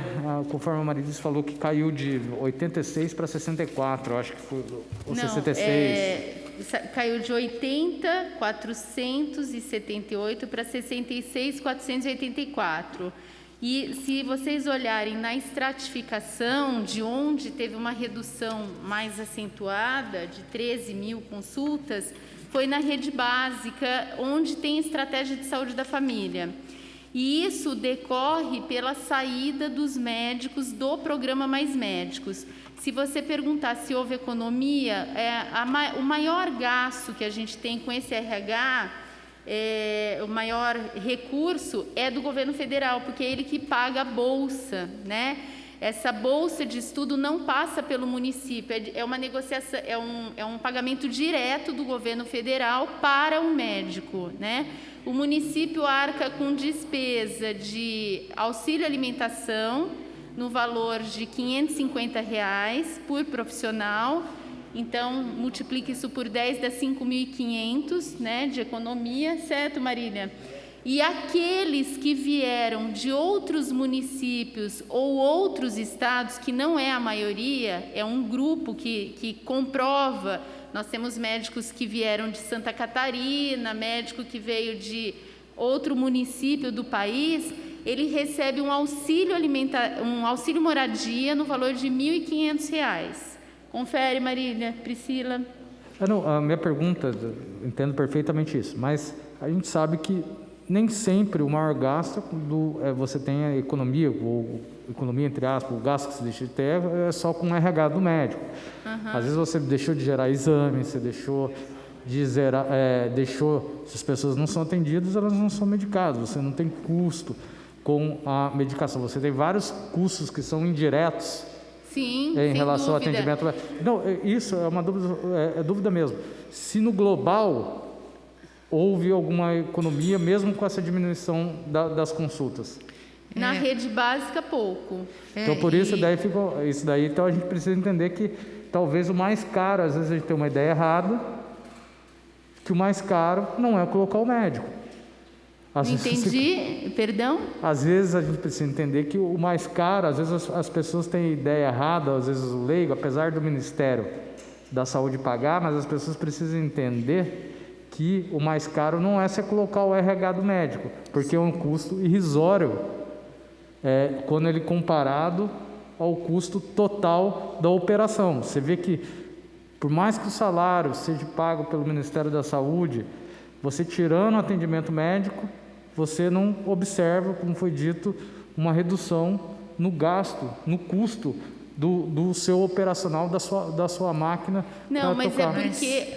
Speaker 4: conforme a Marília falou, que caiu de 86 para 64, eu acho que foi, ou 66.
Speaker 2: Caiu de 80.478 para 66.484. E se vocês olharem na estratificação de onde teve uma redução mais acentuada, de 13 mil consultas, foi na rede básica, onde tem estratégia de saúde da família. E isso decorre pela saída dos médicos do programa Mais Médicos. Se você perguntar se houve economia, o maior gasto que a gente tem com esse RH, o maior recurso é do governo federal, porque é ele que paga a bolsa, né? Essa bolsa de estudo não passa pelo município, é uma negociação, é um pagamento direto do governo federal para o médico, né? O município arca com despesa de auxílio alimentação no valor de R$ 550 por profissional. Então, multiplique isso por 10, dá 5.500, né, de economia, certo, Marília? E aqueles que vieram de outros municípios ou outros estados, que não é a maioria, é um grupo que comprova. Nós temos médicos que vieram de Santa Catarina, médico que veio de outro município do país, ele recebe um auxílio moradia no valor de R$ 1.500. Confere, Marília, Priscila.
Speaker 4: A minha pergunta, entendo perfeitamente isso, mas a gente sabe que nem sempre o maior gasto você tem a economia, ou economia entre aspas, o gasto que você deixa de ter é só com o RH do médico. Às vezes você deixou de gerar exame, você deixou de zerar, se as pessoas não são atendidas, elas não são medicadas, você não tem custo com a medicação, você tem vários custos que são indiretos.
Speaker 2: Sim,
Speaker 4: em relação ao atendimento. Não, isso é uma dúvida, é dúvida mesmo. Se no global houve alguma economia, mesmo com essa diminuição das consultas?
Speaker 2: Na rede básica, pouco.
Speaker 4: Então, por isso, então a gente precisa entender que talvez o mais caro, às vezes a gente tem uma ideia errada, que o mais caro não é colocar o médico.
Speaker 2: Entendi, perdão?
Speaker 4: Às vezes a gente precisa entender que o mais caro, às vezes as pessoas têm ideia errada, às vezes o leigo, apesar do Ministério da Saúde pagar, mas as pessoas precisam entender que o mais caro não é você colocar o RH do médico, porque é um custo irrisório quando ele comparado ao custo total da operação. Você vê que, por mais que o salário seja pago pelo Ministério da Saúde, Você tirando o atendimento médico, você não observa, como foi dito, uma redução no gasto, no custo do seu operacional, da sua máquina.
Speaker 2: Não, mas
Speaker 4: tocar.
Speaker 2: é porque,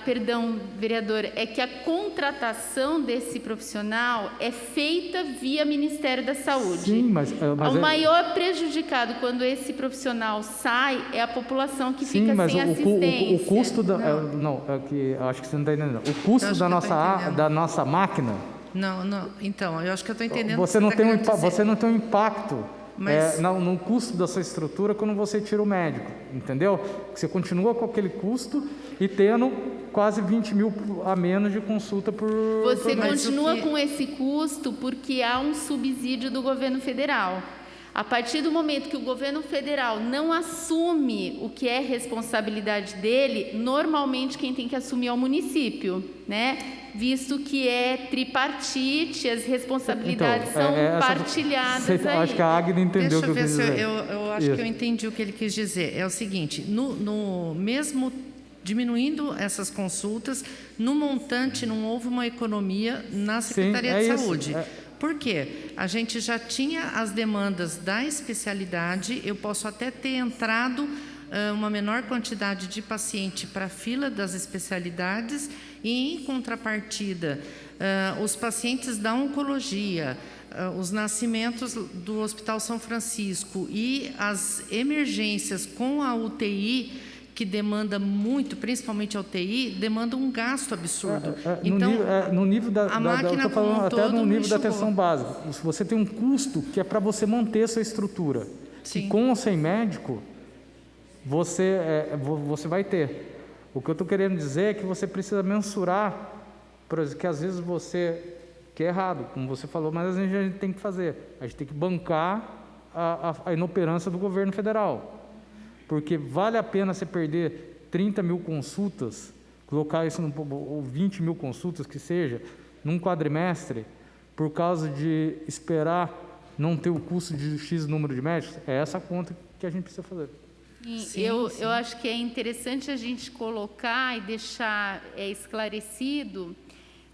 Speaker 2: perdão, vereador, é que a contratação desse profissional é feita via Ministério da Saúde.
Speaker 4: Sim, mas
Speaker 2: o maior prejudicado quando esse profissional sai é a população que fica sem assistência.
Speaker 4: O custo da... acho que você não está entendendo. O custo da nossa máquina...
Speaker 3: Não, então, eu acho que eu estou entendendo.
Speaker 4: Você não tem um impacto no custo da sua estrutura quando você tira o médico, entendeu? Você continua com aquele custo e tendo quase 20 mil a menos de consulta por...
Speaker 2: Você continua com esse custo porque há um subsídio do governo federal. A partir do momento que o governo federal não assume o que é responsabilidade dele, normalmente quem tem que assumir é o município, né? Visto que é tripartite, as responsabilidades são partilhadas aí.
Speaker 4: Acho que a Águida entendeu o que eu quis dizer.
Speaker 3: Eu acho que eu entendi o que ele quis dizer. É o seguinte, mesmo diminuindo essas consultas, no montante não houve uma economia na Secretaria de Saúde. Por quê? A gente já tinha as demandas da especialidade, eu posso até ter entrado uma menor quantidade de paciente para a fila das especialidades e, em contrapartida, os pacientes da oncologia, os nascimentos do Hospital São Francisco e as emergências com a UTI, que demanda muito, principalmente a UTI, demanda um gasto absurdo. Então,
Speaker 4: no nível
Speaker 3: a máquina
Speaker 4: eu tô falando
Speaker 3: como um
Speaker 4: até
Speaker 3: todo
Speaker 4: no nível da
Speaker 3: enxugou.
Speaker 4: atenção básica. Você tem um custo que é para você manter essa estrutura.
Speaker 3: Sim.
Speaker 4: E com ou sem médico, você vai ter. O que eu estou querendo dizer é que você precisa mensurar, por exemplo, que às vezes que é errado, como você falou, mas a gente tem que fazer. A gente tem que bancar a inoperância do governo federal. Porque vale a pena você perder 30 mil consultas, colocar isso ou 20 mil consultas que seja, num quadrimestre, por causa de esperar não ter o custo de X número de médicos? É essa a conta que a gente precisa fazer.
Speaker 2: Sim. Eu acho que é interessante a gente colocar e deixar esclarecido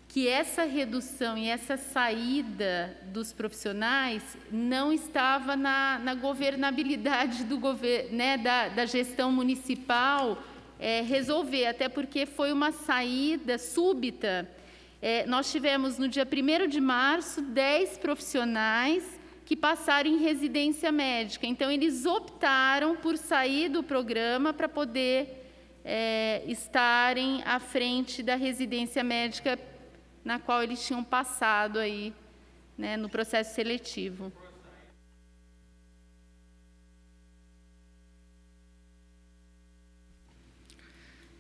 Speaker 2: que essa redução e essa saída dos profissionais não estava na governabilidade do governo, né, da gestão municipal resolver, até porque foi uma saída súbita. Nós tivemos no dia 1º de março 10 profissionais que passaram em residência médica. Então, eles optaram por sair do programa para poder estarem à frente da residência médica na qual eles tinham passado aí, né, no processo seletivo.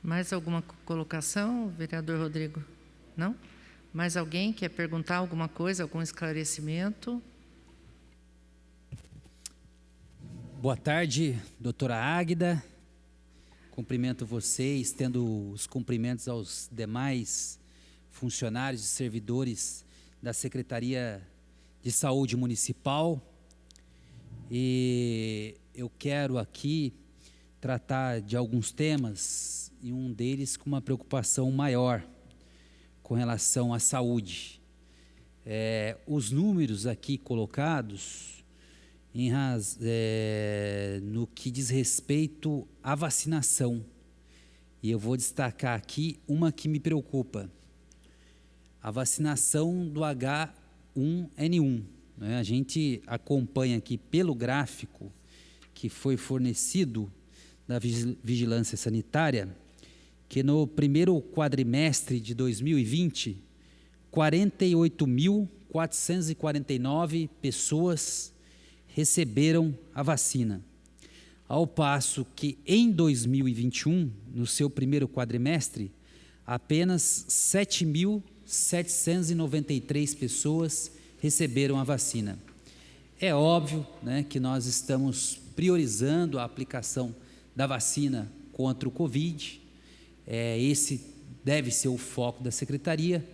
Speaker 3: Mais alguma colocação, vereador Rodrigo? Não? Mais alguém quer perguntar alguma coisa, algum esclarecimento?
Speaker 5: Boa tarde, doutora Águida. Cumprimento você, estendo os cumprimentos aos demais funcionários e servidores da Secretaria de Saúde Municipal. E eu quero aqui tratar de alguns temas, e um deles com uma preocupação maior com relação à saúde. Os números aqui colocados no que diz respeito à vacinação, e eu vou destacar aqui uma que me preocupa: a vacinação do H1N1. Né? A gente acompanha aqui pelo gráfico que foi fornecido da Vigilância Sanitária, que no primeiro quadrimestre de 2020, 48.449 pessoas receberam a vacina, ao passo que em 2021, no seu primeiro quadrimestre, apenas 7.793 pessoas receberam a vacina. É óbvio, né, que nós estamos priorizando a aplicação da vacina contra o Covid. Esse deve ser o foco da Secretaria.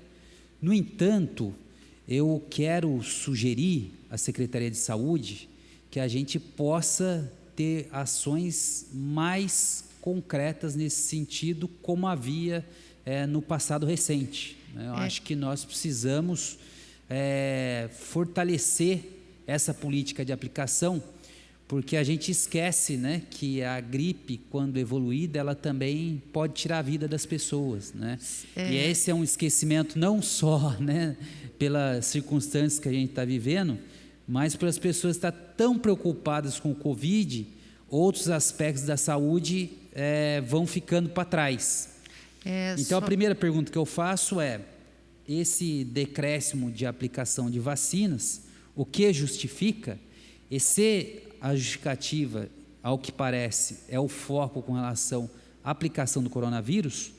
Speaker 5: No entanto, eu quero sugerir à Secretaria de Saúde que a gente possa ter ações mais concretas nesse sentido, como havia no passado recente. Né? Eu acho que nós precisamos fortalecer essa política de aplicação, porque a gente esquece, né, que a gripe, quando evoluída, ela também pode tirar a vida das pessoas, né? E esse é um esquecimento não só, né, pelas circunstâncias que a gente está vivendo, mas pelas pessoas estar tão preocupadas com o Covid, outros aspectos da saúde vão ficando para trás. Então, a primeira pergunta que eu faço é: esse decréscimo de aplicação de vacinas, o que justifica? E se a justificativa, ao que parece, é o foco com relação à aplicação do coronavírus,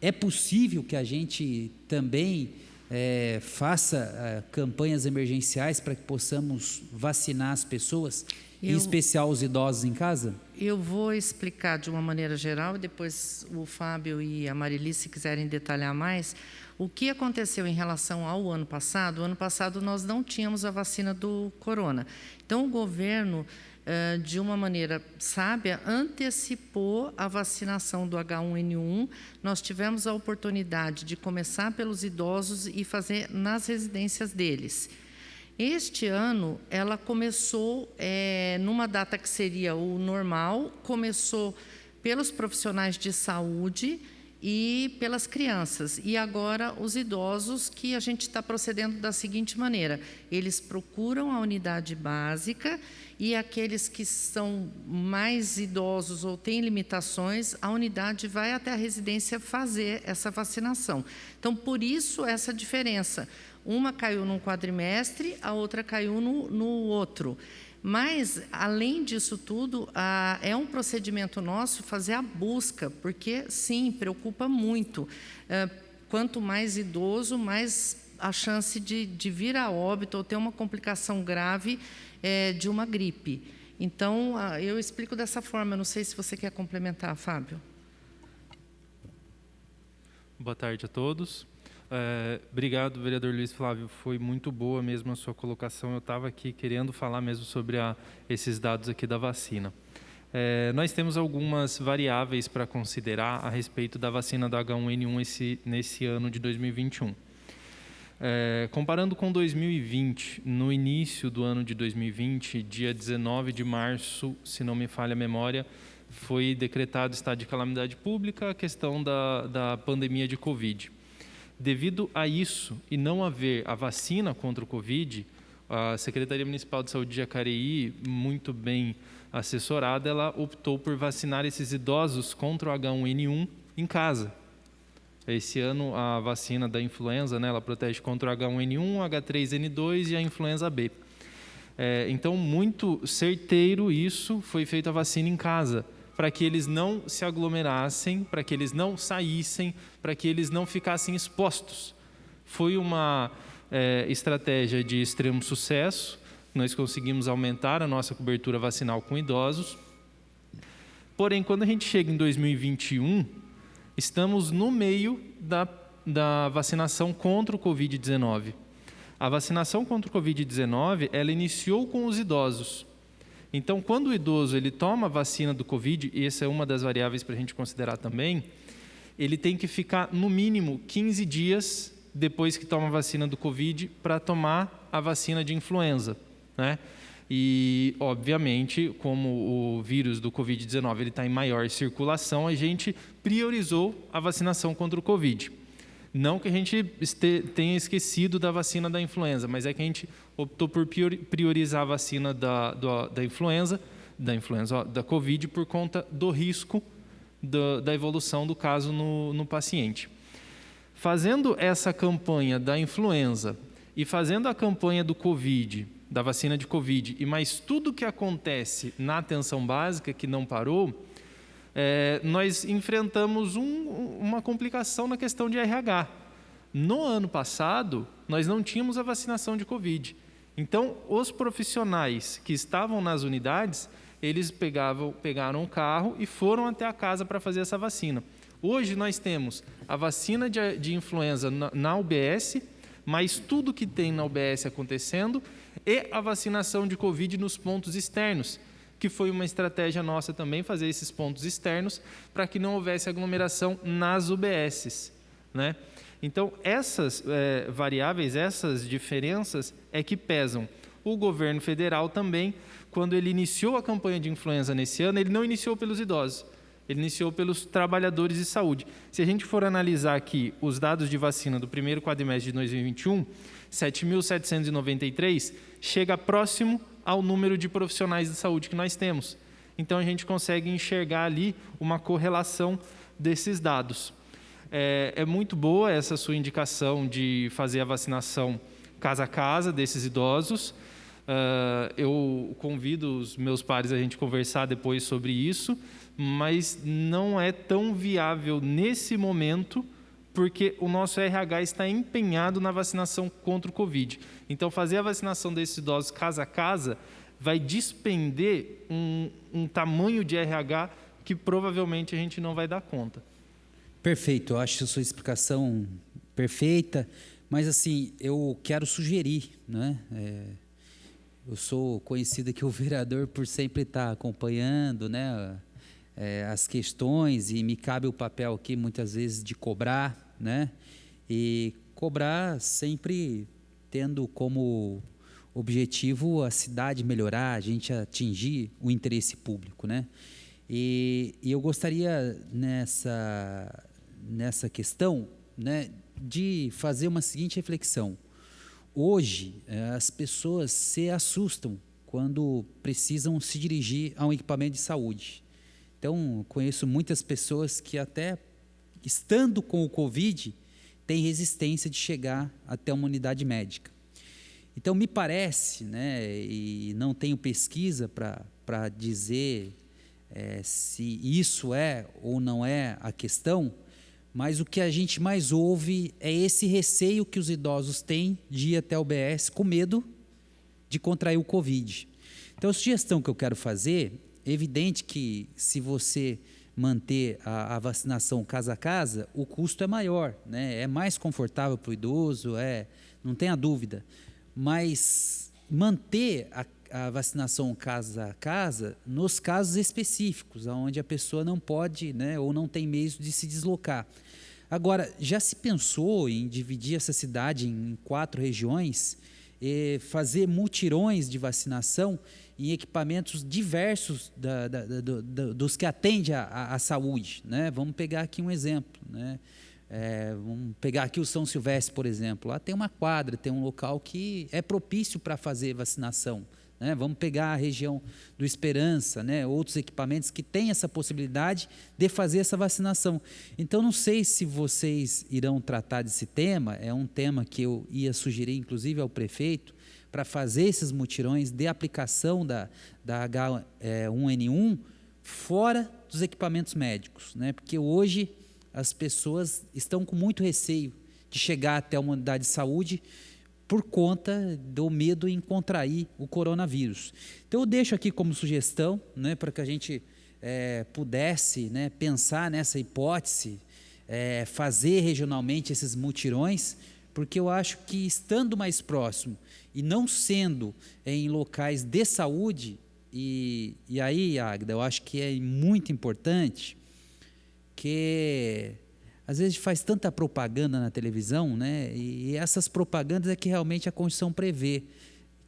Speaker 5: é possível que a gente também faça campanhas emergenciais para que possamos vacinar as pessoas, em especial os idosos em casa?
Speaker 3: Eu vou explicar de uma maneira geral e depois o Fábio e a Marili, se quiserem detalhar mais. O que aconteceu em relação ao ano passado? O ano passado nós não tínhamos a vacina do corona. Então, o governo, de uma maneira sábia, antecipou a vacinação do H1N1. Nós tivemos a oportunidade de começar pelos idosos e fazer nas residências deles. Este ano, ela começou numa data que seria o normal, começou pelos profissionais de saúde e pelas crianças. E agora os idosos, que a gente está procedendo da seguinte maneira: eles procuram a unidade básica e aqueles que são mais idosos ou têm limitações, a unidade vai até a residência fazer essa vacinação. Então, por isso, essa diferença. Uma caiu num quadrimestre, a outra caiu no outro. Mas, além disso tudo, é um procedimento nosso fazer a busca, porque, sim, preocupa muito. Quanto mais idoso, mais a chance de vir a óbito ou ter uma complicação grave de uma gripe. Então, eu explico dessa forma. Eu não sei se você quer complementar, Fábio.
Speaker 6: Boa tarde a todos. Obrigado, vereador Luiz Flávio, foi muito boa mesmo a sua colocação. Eu estava aqui querendo falar mesmo sobre esses dados aqui da vacina. Nós temos algumas variáveis para considerar a respeito da vacina da H1N1 nesse ano de 2021. Comparando com 2020, no início do ano de 2020, dia 19 de março, se não me falha a memória, foi decretado estado de calamidade pública, a questão da pandemia de Covid. Devido a isso e não haver a vacina contra o Covid, a Secretaria Municipal de Saúde de Jacareí, muito bem assessorada, ela optou por vacinar esses idosos contra o H1N1 em casa. Esse ano, a vacina da influenza, né, ela protege contra o H1N1, H3N2 e a influenza B. Então, muito certeiro isso, foi feita a vacina em casa, para que eles não se aglomerassem, para que eles não saíssem, para que eles não ficassem expostos. Foi uma estratégia de extremo sucesso. Nós conseguimos aumentar a nossa cobertura vacinal com idosos. Porém, quando a gente chega em 2021, estamos no meio da vacinação contra o Covid-19. A vacinação contra o Covid-19, ela iniciou com os idosos. Então, quando o idoso ele toma a vacina do Covid, e essa é uma das variáveis para a gente considerar também, ele tem que ficar no mínimo 15 dias depois que toma a vacina do Covid para tomar a vacina de influenza, né? E, obviamente, como o vírus do Covid-19 ele está em maior circulação, a gente priorizou a vacinação contra o Covid. Não que a gente tenha esquecido da vacina da influenza, mas é que a gente optou por priorizar a vacina da influenza, da Covid, por conta do risco da evolução do caso no paciente. Fazendo essa campanha da influenza e fazendo a campanha do Covid, da vacina de Covid, e mais tudo que acontece na atenção básica, que não parou, nós enfrentamos uma complicação na questão de RH. No ano passado, nós não tínhamos a vacinação de Covid. Então, os profissionais que estavam nas unidades, eles pegaram o carro e foram até a casa para fazer essa vacina. Hoje, nós temos a vacina de influenza na UBS, mas tudo que tem na UBS acontecendo, e a vacinação de Covid nos pontos externos, que foi uma estratégia nossa também, fazer esses pontos externos, para que não houvesse aglomeração nas UBSs, né? Então, essas variáveis, essas diferenças é que pesam. O governo federal também, quando ele iniciou a campanha de influenza nesse ano, ele não iniciou pelos idosos, ele iniciou pelos trabalhadores de saúde. Se a gente for analisar aqui os dados de vacina do primeiro quadrimestre de 2021, 7.793 chega próximo ao número de profissionais de saúde que nós temos. Então, a gente consegue enxergar ali uma correlação desses dados. É muito boa essa sua indicação de fazer a vacinação casa a casa desses idosos. Eu convido os meus pares a gente conversar depois sobre isso, mas não é tão viável nesse momento, porque o nosso RH está empenhado na vacinação contra o Covid. Então, fazer a vacinação desses idosos casa a casa vai despender um tamanho de RH que provavelmente a gente não vai dar conta.
Speaker 5: Perfeito, eu acho a sua explicação perfeita, mas assim, eu quero sugerir, né? Eu sou conhecido aqui o vereador por sempre estar acompanhando, né, as questões, e me cabe o papel aqui muitas vezes de cobrar, né? E cobrar sempre tendo como objetivo a cidade melhorar, a gente atingir o interesse público, né? E eu gostaria nessa questão, né, de fazer uma seguinte reflexão. Hoje, as pessoas se assustam quando precisam se dirigir a um equipamento de saúde. Então, conheço muitas pessoas que até estando com o Covid, têm resistência de chegar até uma unidade médica. Então, me parece, né, e não tenho pesquisa para dizer se isso é ou não é a questão, mas o que a gente mais ouve é esse receio que os idosos têm de ir até o UBS com medo de contrair o Covid. Então, a sugestão que eu quero fazer, é evidente que se você manter a vacinação casa a casa, o custo é maior, né? É mais confortável para o idoso, não tenha dúvida, mas manter a vacinação casa a casa nos casos específicos, onde a pessoa não pode, né, ou não tem meios de se deslocar. Agora, já se pensou em dividir essa cidade em 4 regiões e fazer mutirões de vacinação em equipamentos diversos dos que atendem à saúde, né? Vamos pegar aqui um exemplo, né? Vamos pegar aqui o São Silvestre, por exemplo. Lá tem uma quadra, tem um local que é propício para fazer vacinação, né? Vamos pegar a região do Esperança, né? Outros equipamentos que têm essa possibilidade de fazer essa vacinação. Então, não sei se vocês irão tratar desse tema, é um tema que eu ia sugerir, inclusive, ao prefeito, para fazer esses mutirões de aplicação da H1N1 fora dos equipamentos médicos, né? Porque hoje as pessoas estão com muito receio de chegar até uma unidade de saúde por conta do medo em contrair o coronavírus. Então, eu deixo aqui como sugestão, né, para que a gente pudesse, né, pensar nessa hipótese, fazer regionalmente esses mutirões, porque eu acho que estando mais próximo e não sendo em locais de saúde, e aí, Agda, eu acho que é muito importante que às vezes faz tanta propaganda na televisão, né? E essas propagandas é que realmente a Constituição prevê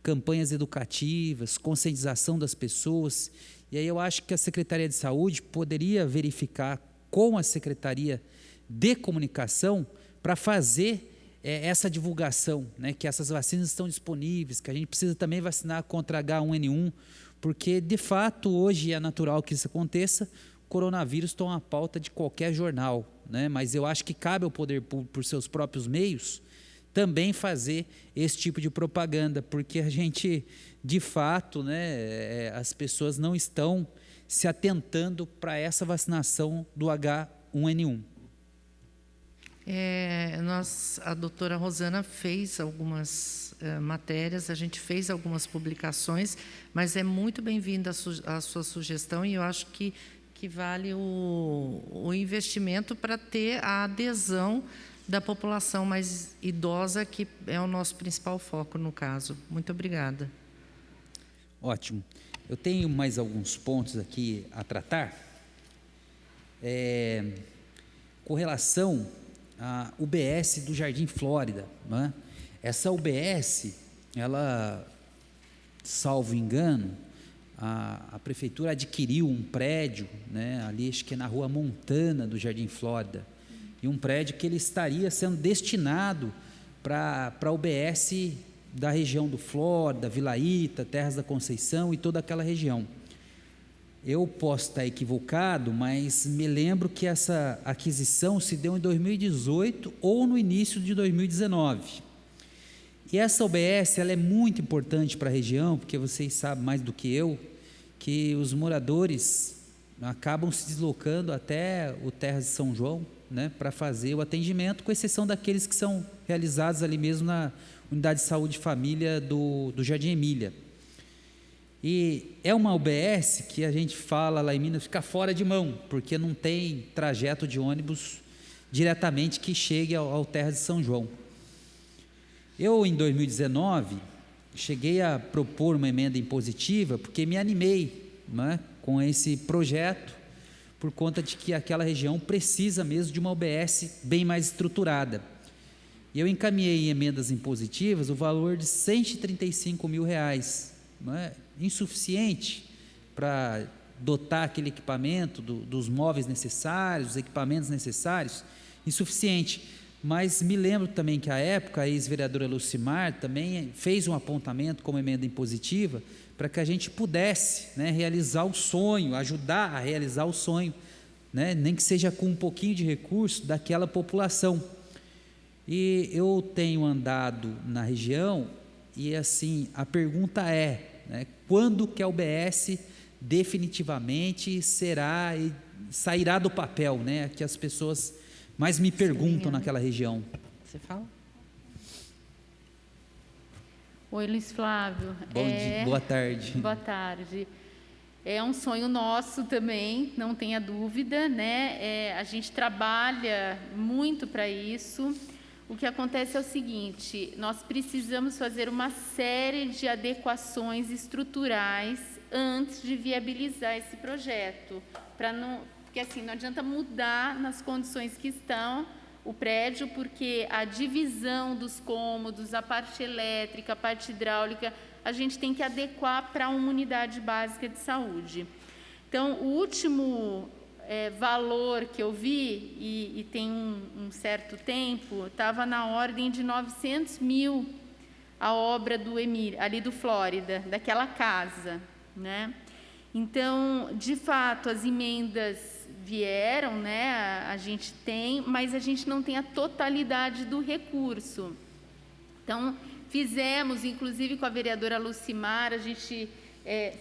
Speaker 5: campanhas educativas, conscientização das pessoas. E aí eu acho que a Secretaria de Saúde poderia verificar com a Secretaria de Comunicação para fazer essa divulgação, né? Que essas vacinas estão disponíveis, que a gente precisa também vacinar contra H1N1, porque de fato hoje é natural que isso aconteça. O coronavírus toma a pauta de qualquer jornal, né? Mas eu acho que cabe ao poder público, por seus próprios meios, também fazer esse tipo de propaganda, porque a gente, de fato, né, as pessoas não estão se atentando para essa vacinação do H1N1.
Speaker 3: A doutora Rosana fez algumas matérias, a gente fez algumas publicações, mas é muito bem-vinda a sua sugestão, e eu acho que vale o investimento para ter a adesão da população mais idosa, que é o nosso principal foco no caso. Muito obrigada.
Speaker 5: Ótimo. Eu tenho mais alguns pontos aqui a tratar. Com relação a UBS do Jardim Flórida, né? Essa UBS, ela, salvo engano, a prefeitura adquiriu um prédio, né, ali acho que é na Rua Montana do Jardim Flórida, e um prédio que ele estaria sendo destinado para a UBS da região do Flórida, Vila Ita, Terras da Conceição e toda aquela região. Eu posso estar equivocado, mas me lembro que essa aquisição se deu em 2018 ou no início de 2019. E essa UBS, ela é muito importante para a região, porque vocês sabem mais do que eu, que os moradores acabam se deslocando até o Terras de São João, né, para fazer o atendimento, com exceção daqueles que são realizados ali mesmo na Unidade de Saúde e Família do Jardim Emília. E é uma UBS que a gente fala lá em Minas, fica fora de mão, porque não tem trajeto de ônibus diretamente que chegue ao Terras de São João. Eu, em 2019, cheguei a propor uma emenda impositiva, porque me animei, né, com esse projeto, por conta de que aquela região precisa mesmo de uma UBS bem mais estruturada. E eu encaminhei em emendas impositivas o valor de R$135 mil, não é? Insuficiente para dotar aquele equipamento dos móveis necessários, dos equipamentos necessários, insuficiente. Mas me lembro também que, à época, a ex-vereadora Lucimar também fez um apontamento como emenda impositiva para que a gente pudesse, né, realizar o sonho, ajudar a realizar o sonho, né, nem que seja com um pouquinho de recurso daquela população. E eu tenho andado na região e, assim, a pergunta é, né, quando que a UBS definitivamente sairá do papel, né, que as pessoas mais me perguntam naquela região.
Speaker 3: Você fala?
Speaker 2: Oi, Luiz Flávio.
Speaker 5: Bom dia, boa tarde.
Speaker 2: Boa tarde. É um sonho nosso também, não tenha dúvida, né? A gente trabalha muito para isso. O que acontece é o seguinte: nós precisamos fazer uma série de adequações estruturais antes de viabilizar esse projeto, porque assim não adianta mudar nas condições que estão o prédio, porque a divisão dos cômodos, a parte elétrica, a parte hidráulica, a gente tem que adequar para uma unidade básica de saúde. Então, o último valor que eu vi, e tem um certo tempo, estava na ordem de 900 mil a obra ali do Flórida, daquela casa, né? Então, de fato, as emendas vieram, né? A gente tem, mas a gente não tem a totalidade do recurso. Então, fizemos, inclusive com a vereadora Lucimar, a gente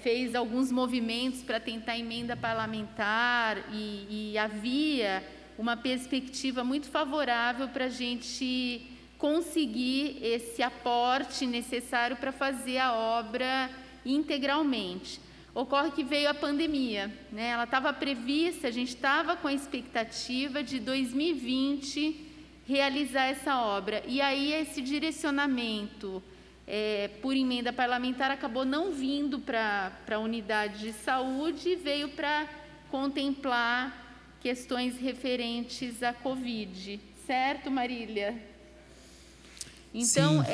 Speaker 2: fez alguns movimentos para tentar emenda parlamentar e havia uma perspectiva muito favorável para a gente conseguir esse aporte necessário para fazer a obra integralmente. Ocorre que veio a pandemia, né? Ela estava prevista, a gente estava com a expectativa de 2020 realizar essa obra. E aí esse direcionamento por emenda parlamentar acabou não vindo para a unidade de saúde, veio para contemplar questões referentes à Covid. Certo, Marília? Então,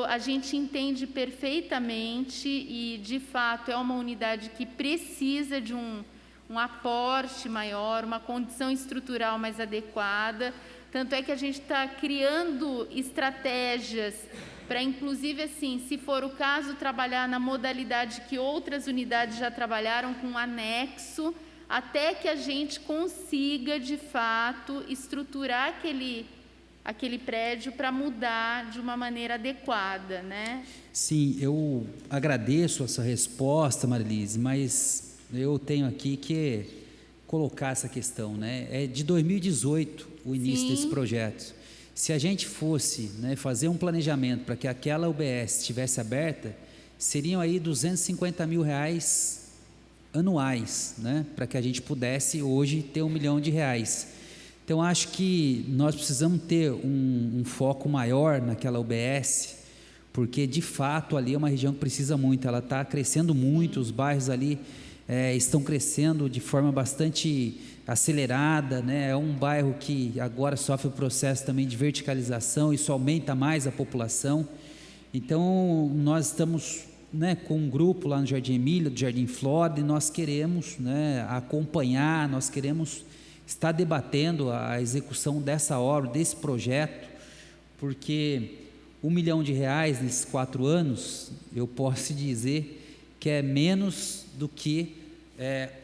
Speaker 2: a gente entende perfeitamente e, de fato, é uma unidade que precisa de um aporte maior, uma condição estrutural mais adequada. Tanto é que a gente está criando estratégias para, inclusive, assim, se for o caso, trabalhar na modalidade que outras unidades já trabalharam, com um anexo, até que a gente consiga, de fato, estruturar aquele prédio para mudar de uma maneira adequada, né?
Speaker 5: Sim, eu agradeço essa resposta, Marilise, mas eu tenho aqui que colocar essa questão, né? É de 2018 o início desse projeto. Se a gente fosse, né, fazer um planejamento para que aquela UBS estivesse aberta, seriam aí R$250 mil anuais, né, para que a gente pudesse hoje ter R$1 milhão. Então, acho que nós precisamos ter um foco maior naquela UBS, porque, de fato, ali é uma região que precisa muito, ela está crescendo muito, os bairros ali estão crescendo de forma bastante acelerada, né? É um bairro que agora sofre o processo também de verticalização, isso aumenta mais a população. Então, nós estamos, né, com um grupo lá no Jardim Emília, do Jardim Flórida, e nós queremos, né, acompanhar, nós queremos estar debatendo a execução dessa obra, desse projeto, porque R$1 milhão nesses 4 anos, eu posso dizer que é menos do que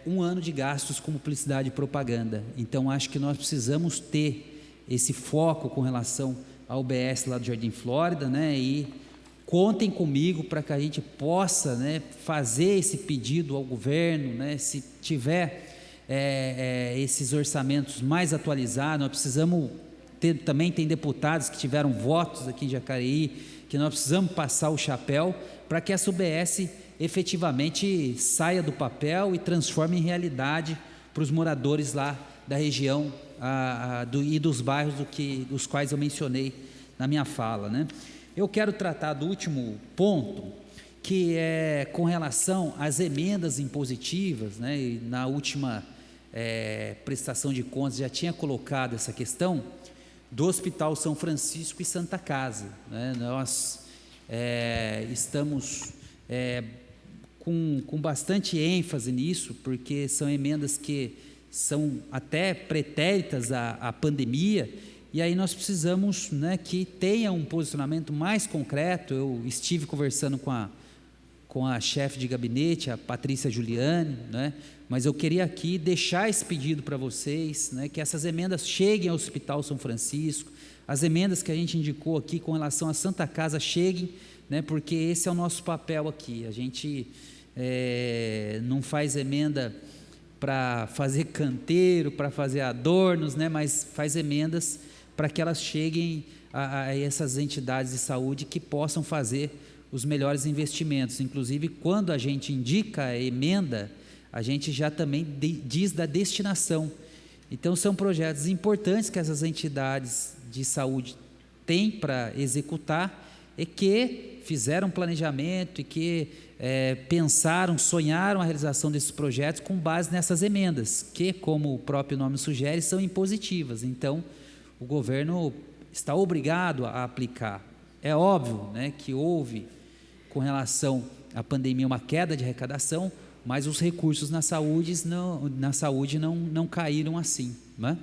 Speaker 5: um ano de gastos com publicidade e propaganda. Então, acho que nós precisamos ter esse foco com relação ao UBS lá do Jardim Flórida, né, e contem comigo para que a gente possa, né, fazer esse pedido ao governo, né, se tiver esses orçamentos mais atualizados. Nós precisamos também tem deputados que tiveram votos aqui em Jacareí, que nós precisamos passar o chapéu para que essa UBS efetivamente saia do papel e transforme em realidade para os moradores lá da região e dos bairros dos quais eu mencionei na minha fala, né? Eu quero tratar do último ponto, que é com relação às emendas impositivas, né? E na última prestação de contas já tinha colocado essa questão do Hospital São Francisco e Santa Casa, né? Nós estamos com bastante ênfase nisso, porque são emendas que são até pretéritas à pandemia, e aí nós precisamos, né, que tenha um posicionamento mais concreto. Eu estive conversando com a chefe de gabinete, a Patrícia Giuliani, né, mas eu queria aqui deixar esse pedido para vocês, né, que essas emendas cheguem ao Hospital São Francisco, as emendas que a gente indicou aqui com relação à Santa Casa cheguem, né, porque esse é o nosso papel aqui. A gente não faz emenda para fazer canteiro, para fazer adornos, né, mas faz emendas para que elas cheguem a essas entidades de saúde que possam fazer os melhores investimentos. Inclusive, quando a gente indica a emenda, a gente já também diz da destinação. Então, são projetos importantes que essas entidades de saúde têm para executar e que fizeram planejamento e que pensaram, sonharam a realização desses projetos com base nessas emendas, que, como o próprio nome sugere, são impositivas. Então, o governo está obrigado a aplicar. É óbvio, né, que houve, com relação à pandemia, uma queda de arrecadação, mas os recursos na saúde não caíram assim, né?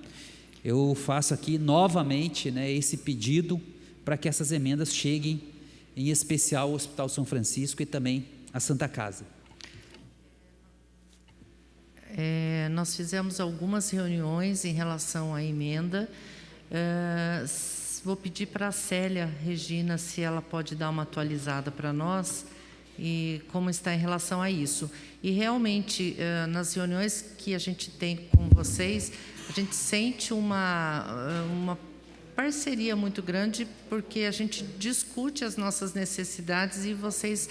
Speaker 5: Eu faço aqui novamente, né, esse pedido para que essas emendas cheguem, em especial ao Hospital São Francisco e também à Santa Casa.
Speaker 3: Nós fizemos algumas reuniões em relação à emenda. Vou pedir para a Célia Regina se ela pode dar uma atualizada para nós e como está em relação a isso. E realmente, nas reuniões que a gente tem com vocês, a gente sente uma parceria muito grande, porque a gente discute as nossas necessidades e vocês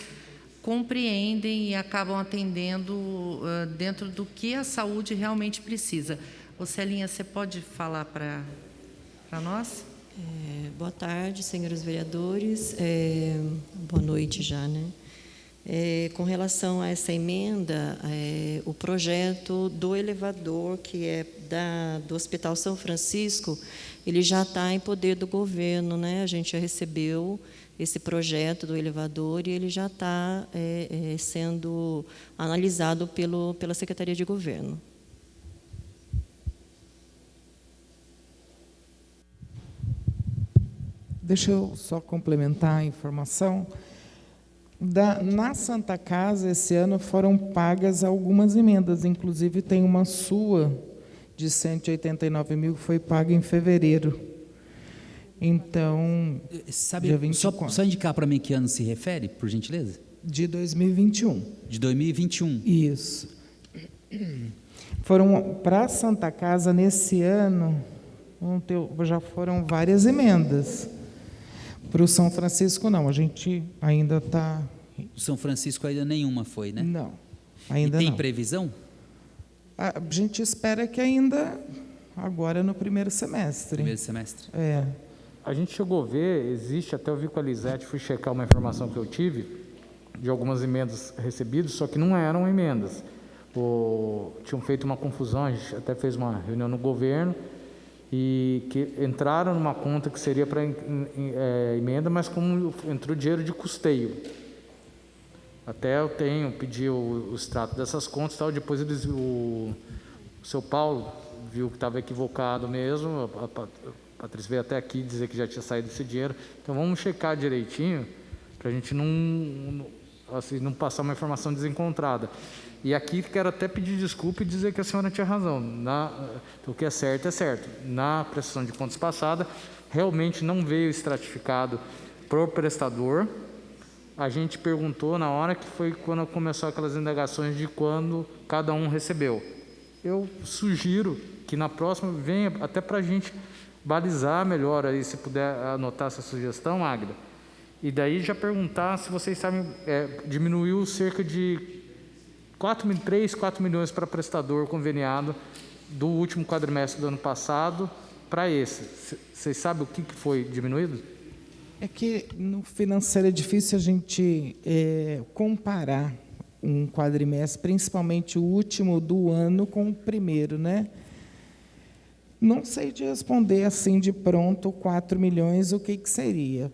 Speaker 3: compreendem e acabam atendendo dentro do que a saúde realmente precisa. Ô Celinha, você pode falar para nós?
Speaker 7: Boa tarde, senhores vereadores. Boa noite já, né? Com relação a essa emenda, o projeto do elevador, que é do Hospital São Francisco, ele já está em poder do governo, né? A gente já recebeu esse projeto do elevador e ele já está sendo analisado pela Secretaria de Governo.
Speaker 8: Deixa eu só complementar a informação. Na Santa Casa, esse ano, foram pagas algumas emendas, inclusive tem uma sua de 189 mil que foi paga em fevereiro. Então,
Speaker 5: sabe, só indicar para mim que ano se refere, por gentileza?
Speaker 8: De 2021.
Speaker 5: De 2021.
Speaker 8: Isso. Foram para Santa Casa, nesse ano, já foram várias emendas. Para o São Francisco, não. A gente ainda está...
Speaker 5: O São Francisco ainda nenhuma foi, né?
Speaker 8: Não, ainda não.
Speaker 5: E tem previsão?
Speaker 8: A gente espera que ainda, agora no primeiro semestre.
Speaker 5: Primeiro semestre.
Speaker 4: A gente chegou a ver, existe, até eu vi com a Elisete, fui checar uma informação que eu tive, de algumas emendas recebidas, só que não eram emendas. tinham feito uma confusão, a gente até fez uma reunião no governo, e que entraram numa conta que seria para emenda, mas como entrou dinheiro de custeio. Até eu pedi o extrato dessas contas e tal, depois o seu Paulo viu que estava equivocado mesmo, a Patrícia veio até aqui dizer que já tinha saído esse dinheiro, então vamos checar direitinho, para a gente não passar uma informação desencontrada. E aqui quero até pedir desculpa e dizer que a senhora tinha razão. O que é certo é certo. Na prestação de contas passada, realmente não veio estratificado para o prestador. A gente perguntou na hora que foi quando começou aquelas indagações de quando cada um recebeu. Eu sugiro que na próxima venha até para a gente balizar melhor, aí, se puder anotar essa sugestão, Águida. E daí já perguntar se vocês sabem, diminuiu cerca de 3, 4 milhões para prestador conveniado do último quadrimestre do ano passado para esse. Vocês sabem o que foi diminuído?
Speaker 8: É que no financeiro é difícil a gente comparar um quadrimestre, principalmente o último do ano com o primeiro, né? Não sei te responder assim de pronto, 4 milhões, o que seria?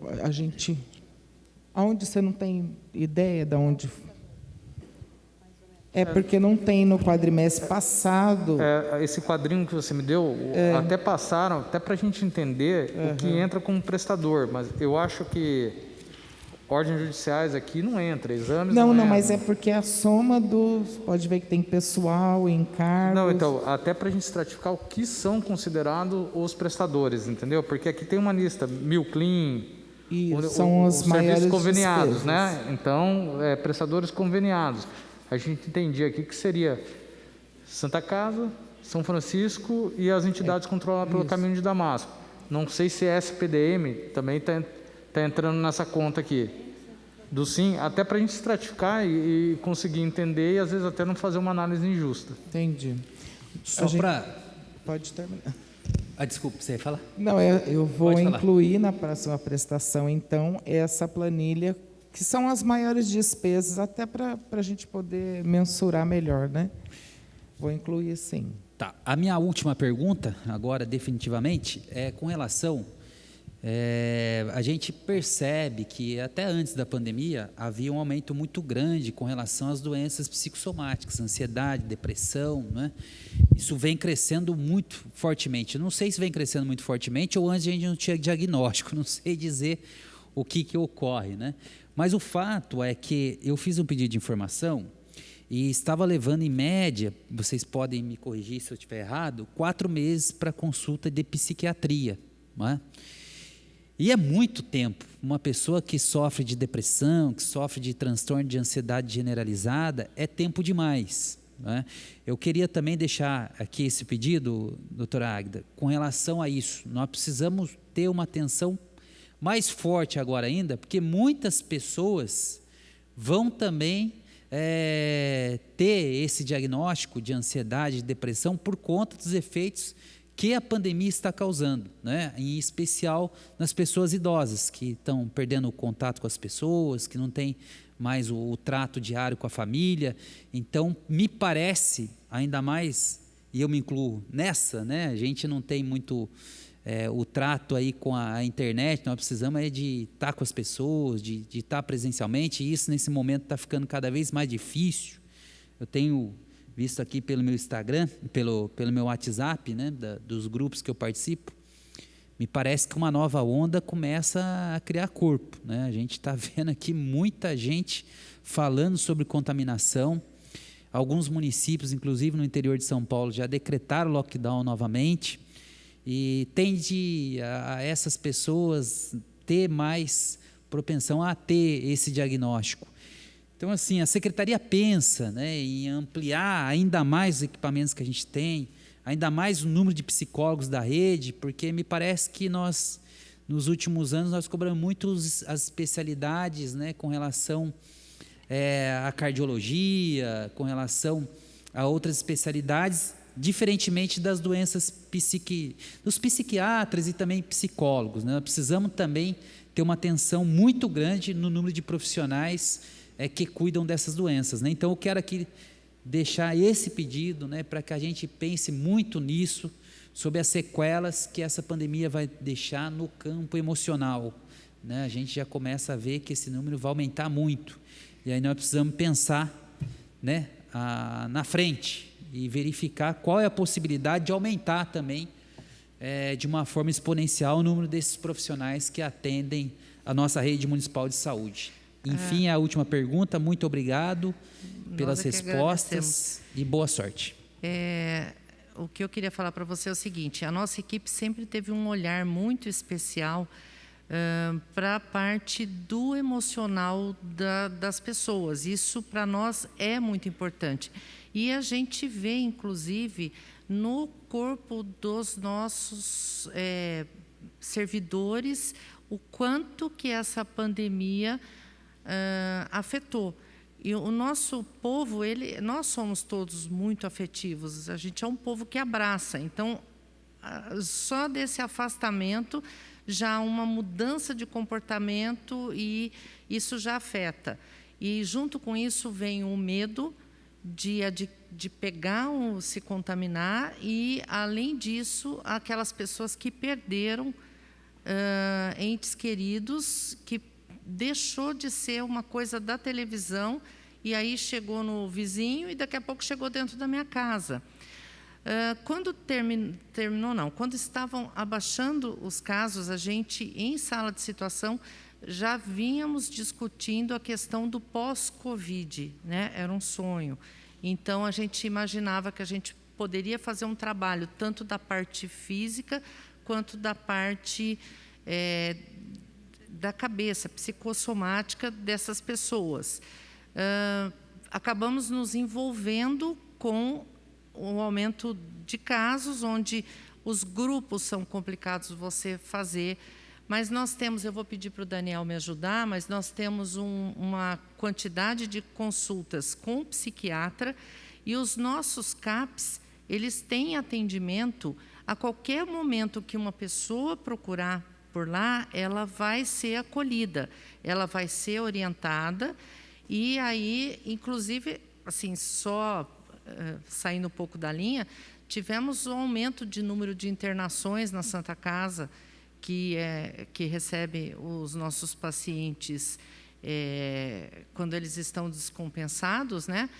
Speaker 8: Aonde você não tem ideia de onde... É porque não tem no quadrimestre passado.
Speaker 4: Esse quadrinho que você me deu, até passaram, até para a gente entender o que entra como prestador, mas eu acho que ordens judiciais aqui não entra, exames
Speaker 8: não, mas é porque a soma dos... Pode ver que tem pessoal, encargos...
Speaker 4: Não, então, até para a gente estratificar o que são considerados os prestadores, entendeu? Porque aqui tem uma lista, Milclean...
Speaker 8: são os maiores
Speaker 4: conveniados,
Speaker 8: despesas,
Speaker 4: né? Então, prestadores conveniados. A gente entendia aqui que seria Santa Casa, São Francisco e as entidades controladas pelo Caminho de Damasco. Não sei se SPDM também está entrando nessa conta aqui. Do sim, até para a gente estratificar e conseguir entender e às vezes até não fazer uma análise injusta.
Speaker 8: Entendi.
Speaker 5: Só para...
Speaker 8: Pode terminar.
Speaker 5: Desculpa, você ia falar?
Speaker 8: Não, eu vou incluir na próxima prestação, então, essa planilha, que são as maiores despesas, até para a gente poder mensurar melhor, né? Vou incluir, sim.
Speaker 5: Tá. A minha última pergunta, agora definitivamente, é com relação... a gente percebe que até antes da pandemia havia um aumento muito grande com relação às doenças psicossomáticas, ansiedade, depressão, né? Isso vem crescendo muito fortemente. Não sei se vem crescendo muito fortemente ou antes a gente não tinha diagnóstico, não sei dizer o que ocorre, né? Mas o fato é que eu fiz um pedido de informação e estava levando, em média, vocês podem me corrigir se eu estiver errado, 4 meses para consulta de psiquiatria, não é? E é muito tempo. Uma pessoa que sofre de depressão, que sofre de transtorno de ansiedade generalizada, é tempo demais, né? Eu queria também deixar aqui esse pedido, doutora Águida, com relação a isso. Nós precisamos ter uma atenção mais forte agora ainda, porque muitas pessoas vão também ter esse diagnóstico de ansiedade, de depressão, por conta dos efeitos que a pandemia está causando, né? Em especial nas pessoas idosas, que estão perdendo o contato com as pessoas, que não têm mais o trato diário com a família. Então, me parece, ainda mais, e eu me incluo nessa, né? A gente não tem muito o trato aí com a internet, nós precisamos de estar com as pessoas, de estar presencialmente, e isso nesse momento está ficando cada vez mais difícil. Eu tenho visto aqui pelo meu Instagram, pelo meu WhatsApp, né, dos grupos que eu participo, me parece que uma nova onda começa a criar corpo, né? A gente está vendo aqui muita gente falando sobre contaminação. Alguns municípios, inclusive no interior de São Paulo, já decretaram lockdown novamente, e tende a essas pessoas ter mais propensão a ter esse diagnóstico. Então, assim, a Secretaria pensa, né, em ampliar ainda mais os equipamentos que a gente tem, ainda mais o número de psicólogos da rede, porque me parece que nós, nos últimos anos, nós cobramos muito as especialidades, né, com relação à cardiologia, com relação a outras especialidades, diferentemente das doenças dos psiquiatras e também psicólogos, né? Nós precisamos também ter uma atenção muito grande no número de profissionais que cuidam dessas doenças, né? Então, eu quero aqui deixar esse pedido, né, para que a gente pense muito nisso, sobre as sequelas que essa pandemia vai deixar no campo emocional, né? A gente já começa a ver que esse número vai aumentar muito, e aí nós precisamos pensar, né, na frente e verificar qual é a possibilidade de aumentar também, de uma forma exponencial, o número desses profissionais que atendem a nossa rede municipal de saúde. Enfim, a última pergunta, muito obrigado pelas respostas e boa sorte.
Speaker 3: O que eu queria falar para você é o seguinte: a nossa equipe sempre teve um olhar muito especial para a parte do emocional das pessoas. Isso para nós é muito importante. E a gente vê, inclusive, no corpo dos nossos servidores, o quanto que essa pandemia afetou. E o nosso povo, nós somos todos muito afetivos, a gente é um povo que abraça. Então, só desse afastamento, já há uma mudança de comportamento e isso já afeta. E, junto com isso, vem o medo de pegar ou se contaminar e, além disso, aquelas pessoas que perderam entes queridos, que deixou de ser uma coisa da televisão e aí chegou no vizinho e daqui a pouco chegou dentro da minha casa. Quando quando estavam abaixando os casos, a gente, em sala de situação, já vínhamos discutindo a questão do pós-Covid, né? Era um sonho. Então, a gente imaginava que a gente poderia fazer um trabalho tanto da parte física quanto da parte da cabeça, psicossomática dessas pessoas. Acabamos nos envolvendo com o aumento de casos, onde os grupos são complicados você fazer, mas nós temos, eu vou pedir para o Daniel me ajudar, mas nós temos uma quantidade de consultas com o psiquiatra e os nossos CAPs, eles têm atendimento a qualquer momento que uma pessoa procurar por lá, ela vai ser acolhida, ela vai ser orientada e aí, inclusive, assim, só saindo um pouco da linha, tivemos um aumento de número de internações na Santa Casa, que recebe os nossos pacientes quando eles estão descompensados, né?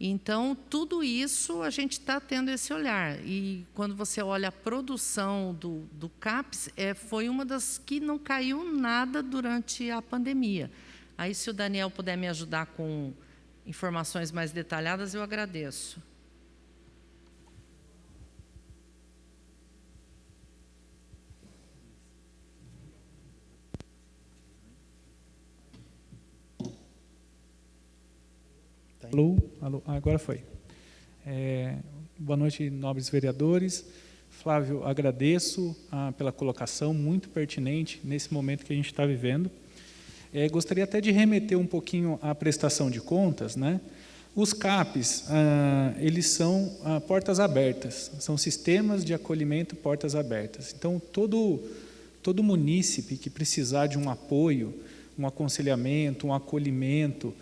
Speaker 3: Então, tudo isso a gente está tendo esse olhar. E quando você olha a produção do CAPS, foi uma das que não caiu nada durante a pandemia. Aí, se o Daniel puder me ajudar com informações mais detalhadas, eu agradeço.
Speaker 9: Alô? Alô? Agora foi. Boa noite, nobres vereadores. Flávio, agradeço pela colocação, muito pertinente nesse momento que a gente está vivendo. Gostaria até de remeter um pouquinho à prestação de contas, né? Os CAPs, eles são portas abertas, são sistemas de acolhimento portas abertas. Então, todo munícipe que precisar de um apoio, um aconselhamento, um acolhimento,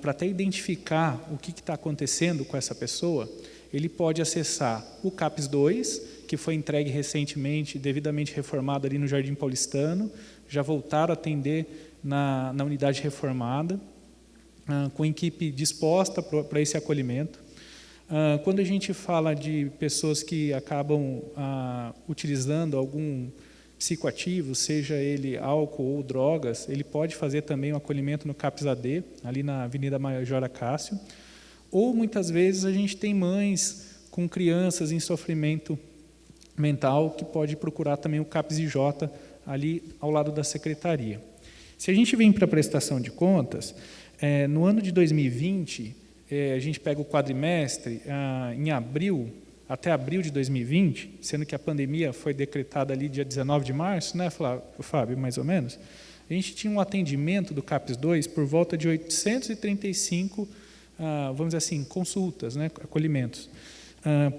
Speaker 9: para até identificar o que está acontecendo com essa pessoa, ele pode acessar o CAPS 2, que foi entregue recentemente, devidamente reformado ali no Jardim Paulistano, já voltaram a atender na unidade reformada, com equipe disposta para esse acolhimento. Quando a gente fala de pessoas que acabam utilizando algum psicoativo, seja ele álcool ou drogas, ele pode fazer também o acolhimento no CAPS AD, ali na Avenida Major Acácio. Ou, muitas vezes, a gente tem mães com crianças em sofrimento mental, que pode procurar também o CAPS IJ, ali ao lado da secretaria. Se a gente vem para a prestação de contas, no ano de 2020, a gente pega o quadrimestre, em abril, até abril de 2020, sendo que a pandemia foi decretada ali dia 19 de março, né, Fábio, mais ou menos, a gente tinha um atendimento do CAPS 2 por volta de 835, vamos dizer assim, consultas, né, acolhimentos,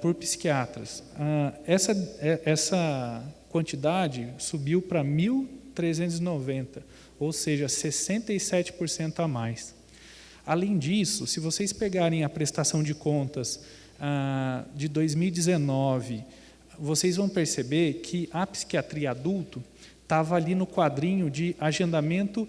Speaker 9: por psiquiatras. Essa quantidade subiu para 1.390, ou seja, 67% a mais. Além disso, se vocês pegarem a prestação de contas de 2019, vocês vão perceber que a psiquiatria adulto estava ali no quadrinho de agendamento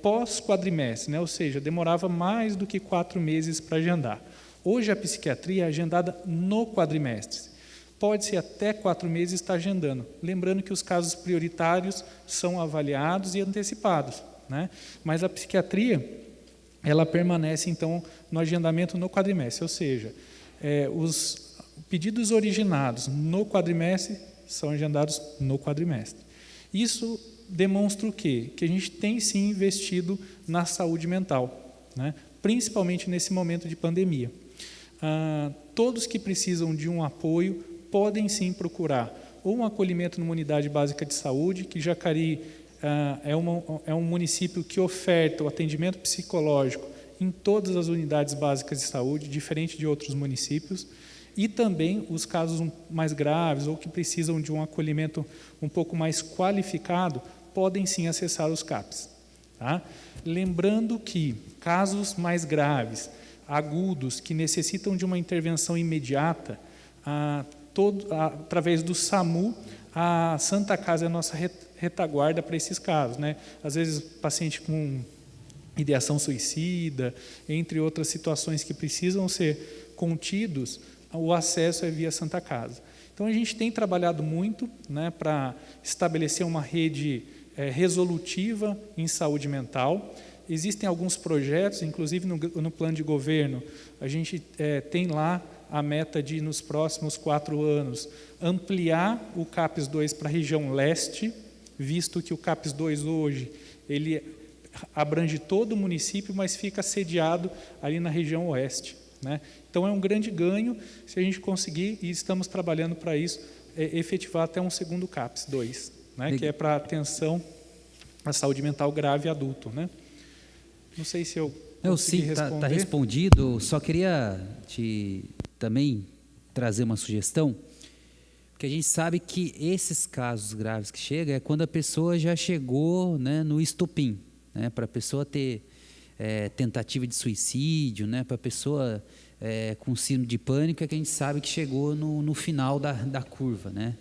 Speaker 9: pós-quadrimestre, né? Ou seja, demorava mais do que 4 meses para agendar. Hoje a psiquiatria é agendada no quadrimestre. Pode ser até 4 meses estar agendando. Lembrando que os casos prioritários são avaliados e antecipados, né? Mas a psiquiatria, ela permanece, então, no agendamento no quadrimestre, ou seja, os pedidos originados no quadrimestre são agendados no quadrimestre. Isso demonstra o quê? Que a gente tem, sim, investido na saúde mental, né? Principalmente nesse momento de pandemia. Todos que precisam de um apoio podem, sim, procurar ou um acolhimento numa unidade básica de saúde, que Jacareí é um município que oferta o atendimento psicológico em todas as unidades básicas de saúde, diferente de outros municípios, e também os casos mais graves ou que precisam de um acolhimento um pouco mais qualificado, podem sim acessar os CAPs. Tá? Lembrando que casos mais graves, agudos, que necessitam de uma intervenção imediata, através do SAMU, a Santa Casa é a nossa retaguarda para esses casos, né? Às vezes, paciente com ideação suicida, entre outras situações que precisam ser contidos, o acesso é via Santa Casa. Então, a gente tem trabalhado muito, né, para estabelecer uma rede resolutiva em saúde mental. Existem alguns projetos, inclusive no plano de governo, a gente tem lá a meta de, nos próximos 4 anos, ampliar o CAPS 2 para a região leste, visto que o CAPS 2 hoje, ele abrange todo o município, mas fica sediado ali na região oeste, né? Então, é um grande ganho se a gente conseguir, e estamos trabalhando para isso, efetivar até um segundo CAPS 2, né? Que é para atenção à saúde mental grave adulto, né? Não sei se eu consegui responder.
Speaker 5: Está respondido. Só queria também trazer uma sugestão, porque a gente sabe que esses casos graves que chegam é quando a pessoa já chegou, né, no estopim, né, para a pessoa ter tentativa de suicídio, né, para a pessoa com síndrome de pânico, é que a gente sabe que chegou no final da curva, né?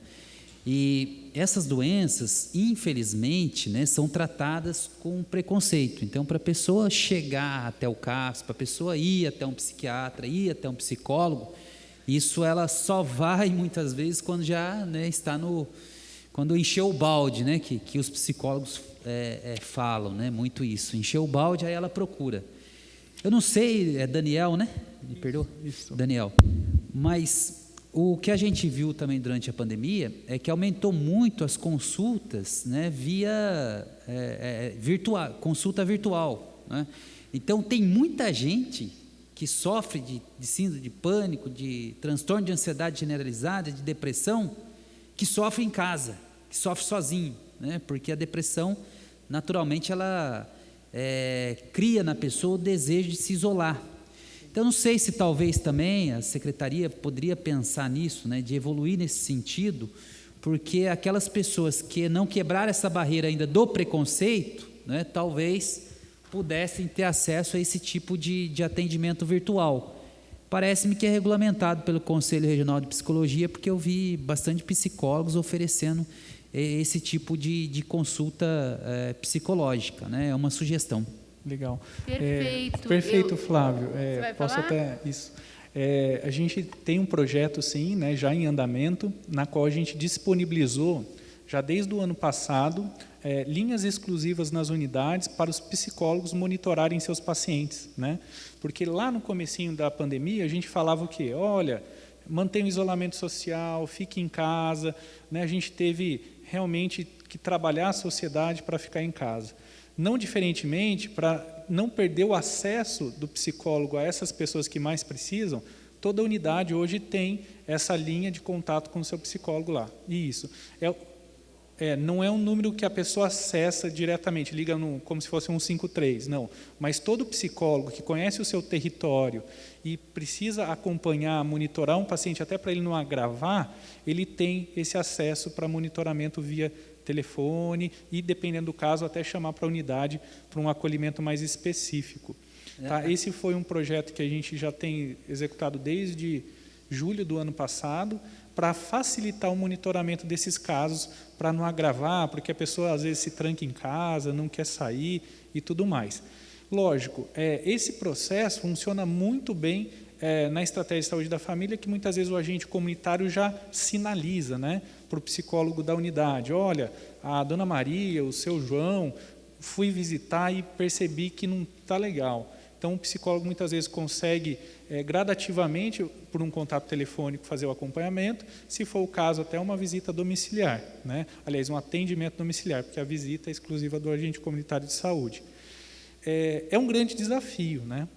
Speaker 5: E essas doenças, infelizmente, né, são tratadas com preconceito. Então, para a pessoa chegar até o CAPS, para a pessoa ir até um psiquiatra, ir até um psicólogo, isso ela só vai, muitas vezes, quando já, né, está quando encheu o balde, né, que os psicólogos falam, né, muito isso. Encheu o balde, aí ela procura. Eu não sei, é Daniel, né? Me perdoa? Isso. Daniel. Mas o que a gente viu também durante a pandemia é que aumentou muito as consultas, né, via consulta virtual, né? Então, tem muita gente que sofre de síndrome de pânico, de transtorno de ansiedade generalizada, de depressão, que sofre em casa, que sofre sozinho, né? Porque a depressão, naturalmente, ela cria na pessoa o desejo de se isolar. Então, não sei se talvez também a Secretaria poderia pensar nisso, né, de evoluir nesse sentido, porque aquelas pessoas que não quebraram essa barreira ainda do preconceito, né, talvez pudessem ter acesso a esse tipo de atendimento virtual. Parece-me que é regulamentado pelo Conselho Regional de Psicologia, porque eu vi bastante psicólogos oferecendo esse tipo de consulta psicológica, né? É uma sugestão.
Speaker 9: Legal.
Speaker 2: Perfeito.
Speaker 9: Perfeito, Flávio.
Speaker 2: Você vai
Speaker 9: posso
Speaker 2: falar?
Speaker 9: até isso. A gente tem um projeto, sim, né, já em andamento, na qual a gente disponibilizou, já desde o ano passado, linhas exclusivas nas unidades para os psicólogos monitorarem seus pacientes, né? Porque lá no comecinho da pandemia, a gente falava o quê? Olha, mantenha o isolamento social, fique em casa, né? A gente teve realmente que trabalhar a sociedade para ficar em casa. Não diferentemente, para não perder o acesso do psicólogo a essas pessoas que mais precisam, toda unidade hoje tem essa linha de contato com o seu psicólogo lá. E isso não é um número que a pessoa acessa diretamente, liga como se fosse um 153, não. Mas todo psicólogo que conhece o seu território e precisa acompanhar, monitorar um paciente, até para ele não agravar, ele tem esse acesso para monitoramento via telefone e, dependendo do caso, até chamar para a unidade para um acolhimento mais específico. Tá? Esse foi um projeto que a gente já tem executado desde julho do ano passado, para facilitar o monitoramento desses casos, para não agravar, porque a pessoa às vezes se tranca em casa, não quer sair e tudo mais. Lógico, esse processo funciona muito bem na estratégia de saúde da família, que muitas vezes o agente comunitário já sinaliza, né, para o psicólogo da unidade: olha, a dona Maria, o seu João, fui visitar e percebi que não está legal. Então, o psicólogo muitas vezes consegue, gradativamente, por um contato telefônico, fazer o acompanhamento, se for o caso, até uma visita domiciliar, né? Aliás, um atendimento domiciliar, porque a visita é exclusiva do agente comunitário de saúde. É um grande desafio, né?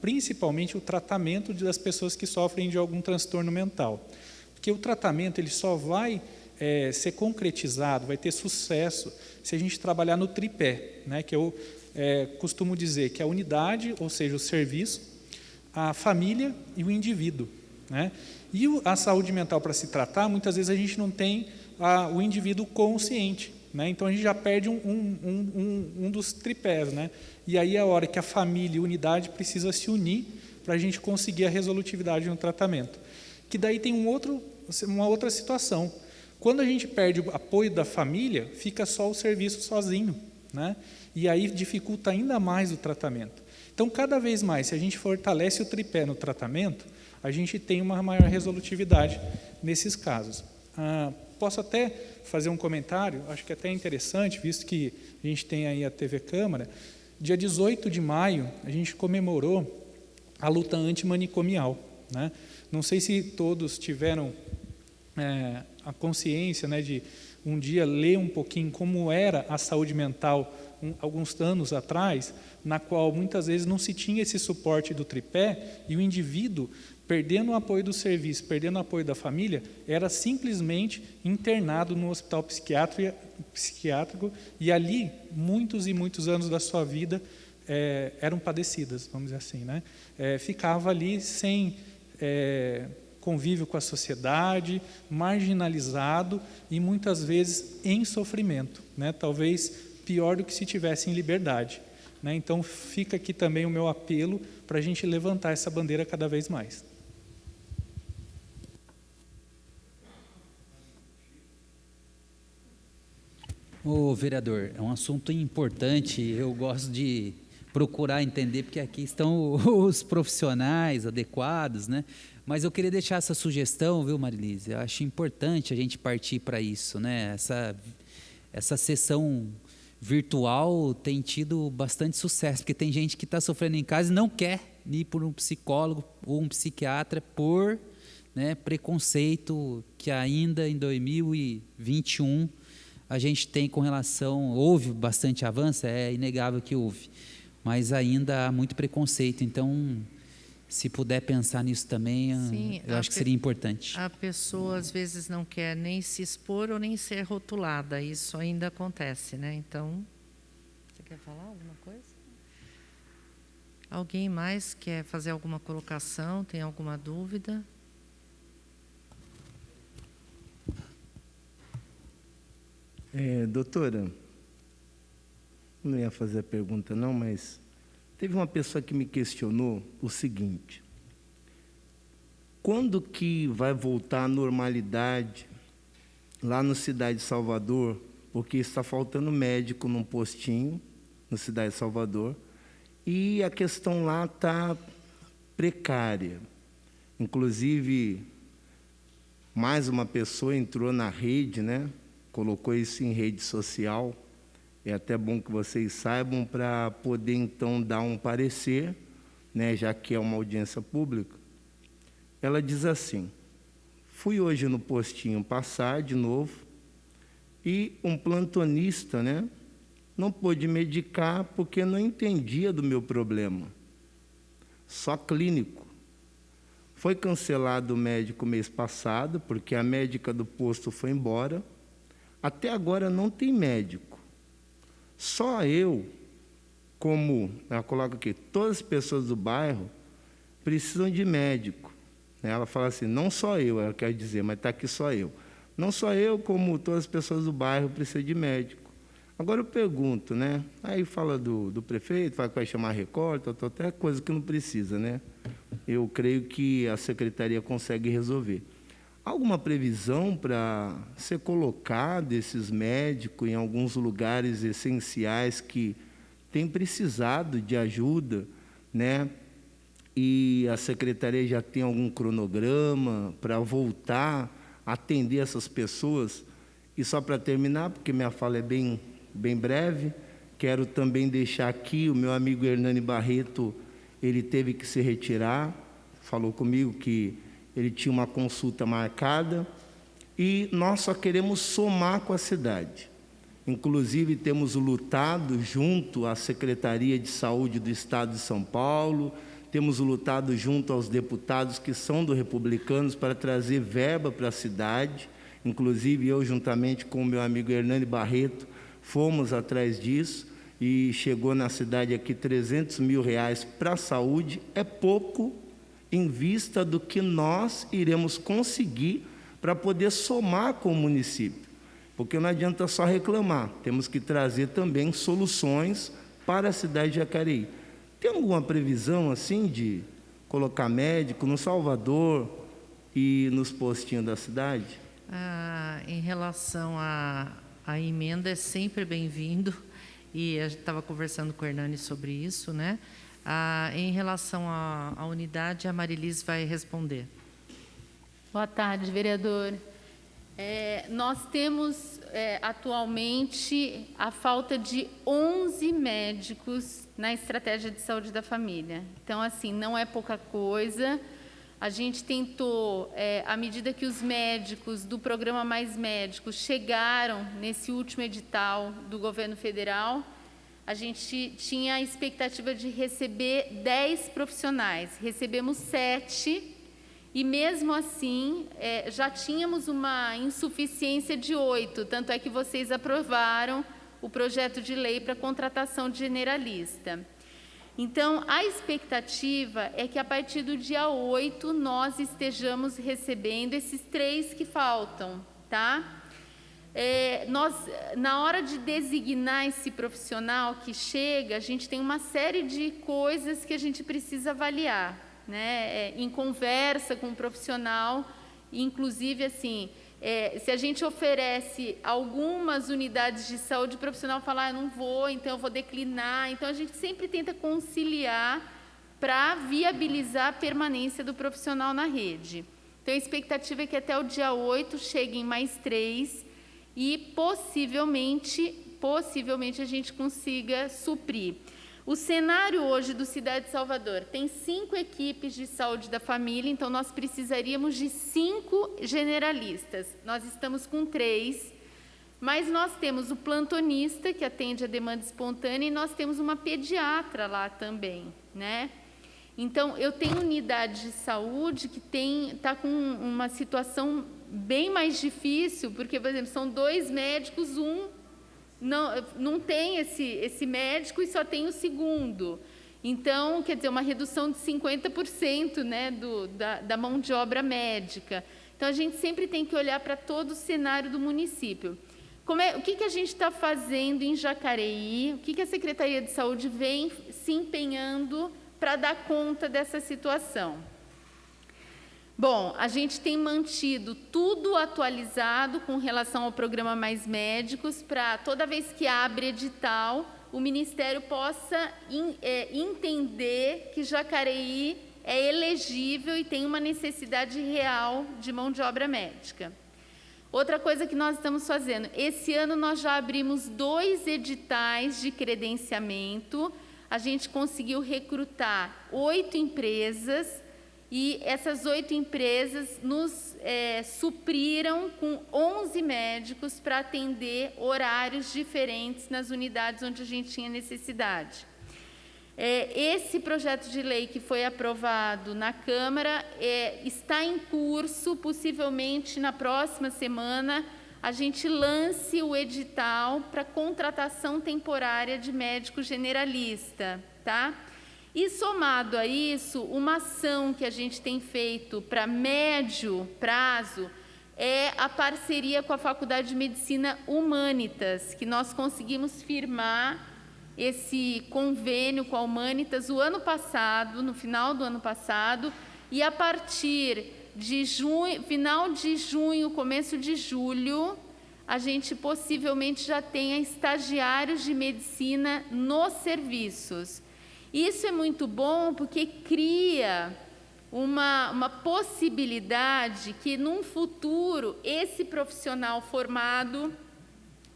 Speaker 9: Principalmente o tratamento das pessoas que sofrem de algum transtorno mental. Porque o tratamento ele só vai ser concretizado, vai ter sucesso, se a gente trabalhar no tripé, né? Que eu costumo dizer que a unidade, ou seja, o serviço, a família e o indivíduo, né? E a saúde mental, para se tratar, muitas vezes a gente não tem o indivíduo consciente, né? Então a gente já perde um dos tripés, né? E aí é a hora que a família e a unidade precisam se unir para a gente conseguir a resolutividade no tratamento. Que daí tem uma outra situação. Quando a gente perde o apoio da família, fica só o serviço sozinho, né? E aí dificulta ainda mais o tratamento. Então, cada vez mais, se a gente fortalece o tripé no tratamento, a gente tem uma maior resolutividade nesses casos. Posso até fazer um comentário, acho que é até interessante, visto que a gente tem aí a TV Câmara. Dia 18 de maio, a gente comemorou a luta antimanicomial, né? Não sei se todos tiveram a consciência, né, de um dia ler um pouquinho como era a saúde mental alguns anos atrás, na qual muitas vezes não se tinha esse suporte do tripé e o indivíduo, perdendo o apoio do serviço, perdendo o apoio da família, era simplesmente internado no hospital psiquiátrico e ali muitos e muitos anos da sua vida eram padecidas, vamos dizer assim, né? Ficava ali sem convívio com a sociedade, marginalizado e muitas vezes em sofrimento, né? Talvez pior do que se tivesse em liberdade, né? Então fica aqui também o meu apelo para a gente levantar essa bandeira cada vez mais.
Speaker 5: Ô, vereador, é um assunto importante, eu gosto de procurar entender, porque aqui estão os profissionais adequados, né? Mas eu queria deixar essa sugestão, viu, Marilise? Eu acho importante a gente partir para isso, né? Essa sessão virtual tem tido bastante sucesso, porque tem gente que está sofrendo em casa e não quer ir por um psicólogo ou um psiquiatra por, né, preconceito que ainda em 2021 a gente tem com relação... Houve bastante avanço, é inegável que houve, mas ainda há muito preconceito. Então, se puder pensar nisso também, sim, eu acho que seria importante.
Speaker 3: A pessoa, às vezes, não quer nem se expor ou nem ser rotulada. Isso ainda acontece, né? Então, você quer falar alguma coisa? Alguém mais quer fazer alguma colocação? Tem alguma dúvida?
Speaker 10: Doutora, não ia fazer a pergunta não, mas teve uma pessoa que me questionou o seguinte: quando que vai voltar à normalidade lá no Cidade de Salvador, porque está faltando médico num postinho no Cidade de Salvador e a questão lá está precária. Inclusive, mais uma pessoa entrou na rede, né? Colocou isso em rede social. É até bom que vocês saibam para poder, então, dar um parecer, né, já que é uma audiência pública. Ela diz assim: fui hoje no postinho passar de novo e um plantonista, né, não pôde medicar porque não entendia do meu problema. Só clínico. Foi cancelado o médico mês passado porque a médica do posto foi embora. Até agora não tem médico. Só eu, como ela coloca aqui, todas as pessoas do bairro precisam de médico. Ela fala assim, não só eu, ela quer dizer, mas está aqui só eu. Não só eu, como todas as pessoas do bairro precisam de médico. Agora eu pergunto, né? Aí fala do prefeito, fala que vai chamar recorte, até coisa que não precisa, né? Eu creio que a secretaria consegue resolver. Há alguma previsão para ser colocado esses médicos em alguns lugares essenciais que têm precisado de ajuda, né? E a secretaria já tem algum cronograma para voltar a atender essas pessoas? E só para terminar, porque minha fala é bem breve, quero também deixar aqui o meu amigo Hernani Barreto, ele teve que se retirar, falou comigo que ele tinha uma consulta marcada, e nós só queremos somar com a cidade. Inclusive, temos lutado junto à Secretaria de Saúde do Estado de São Paulo, temos lutado junto aos deputados que são do Republicanos para trazer verba para a cidade. Inclusive, eu, juntamente com o meu amigo Hernani Barreto, fomos atrás disso e chegou na cidade aqui R$300 mil para a saúde. É pouco em vista do que nós iremos conseguir para poder somar com o município. Porque não adianta só reclamar, temos que trazer também soluções para a cidade de Jacareí. Tem alguma previsão assim de colocar médico no Salvador e nos postinhos da cidade?
Speaker 3: Em relação à emenda, é sempre bem-vindo, e a gente estava conversando com o Hernani sobre isso, né? Em relação à unidade, a Marilis vai responder.
Speaker 2: Boa tarde, vereador. Nós temos atualmente a falta de 11 médicos na estratégia de saúde da família. Então, assim, não é pouca coisa. A gente tentou, à medida que os médicos do programa Mais Médicos chegaram nesse último edital do governo federal, a gente tinha a expectativa de receber 10 profissionais. Recebemos 7 e, mesmo assim, já tínhamos uma insuficiência de 8. Tanto é que vocês aprovaram o projeto de lei para contratação de generalista. Então, a expectativa é que, a partir do dia 8, nós estejamos recebendo esses 3 que faltam, tá? Na hora de designar esse profissional que chega, a gente tem uma série de coisas que a gente precisa avaliar, né? Em conversa com o profissional, inclusive, assim, se a gente oferece algumas unidades de saúde, o profissional fala, não vou, então eu vou declinar. Então, a gente sempre tenta conciliar para viabilizar a permanência do profissional na rede. Então, a expectativa é que até o dia 8 cheguem mais 3 e possivelmente a gente consiga suprir. O cenário hoje do Cidade de Salvador tem 5 equipes de saúde da família, então nós precisaríamos de 5 generalistas. Nós estamos com 3, mas nós temos o plantonista, que atende a demanda espontânea, e nós temos uma pediatra lá também, né? Então, eu tenho unidade de saúde que está com uma situação bem mais difícil, porque, por exemplo, são 2 médicos, um não tem esse médico e só tem o segundo. Então, quer dizer, uma redução de 50%, né, da mão de obra médica. Então, a gente sempre tem que olhar para todo o cenário do município. O que a gente está fazendo em Jacareí? O que a Secretaria de Saúde vem se empenhando para dar conta dessa situação? Bom, a gente tem mantido tudo atualizado com relação ao programa Mais Médicos, para toda vez que abre edital, o Ministério possa entender que Jacareí é elegível e tem uma necessidade real de mão de obra médica. Outra coisa que nós estamos fazendo, esse ano nós já abrimos 2 editais de credenciamento, a gente conseguiu recrutar 8 empresas, e essas 8 empresas nos supriram com 11 médicos para atender horários diferentes nas unidades onde a gente tinha necessidade. Esse projeto de lei que foi aprovado na Câmara está em curso, possivelmente na próxima semana a gente lance o edital para contratação temporária de médico generalista, tá? E, somado a isso, uma ação que a gente tem feito para médio prazo é a parceria com a Faculdade de Medicina Humanitas, que nós conseguimos firmar esse convênio com a Humanitas o ano passado, no final do ano passado, e a partir de junho, final de junho, começo de julho, a gente possivelmente já tenha estagiários de medicina nos serviços. Isso é muito bom porque cria uma possibilidade que, num futuro, esse profissional formado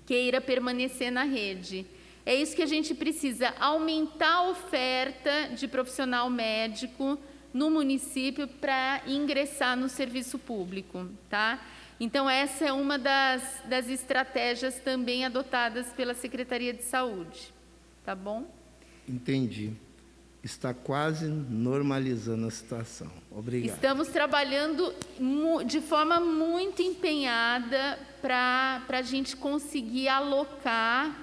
Speaker 2: queira permanecer na rede. É isso que a gente precisa, aumentar a oferta de profissional médico no município para ingressar no serviço público, tá? Então, essa é uma das estratégias também adotadas pela Secretaria de Saúde, tá bom?
Speaker 10: Entendi. Está quase normalizando a situação. Obrigado.
Speaker 2: Estamos trabalhando de forma muito empenhada para a gente conseguir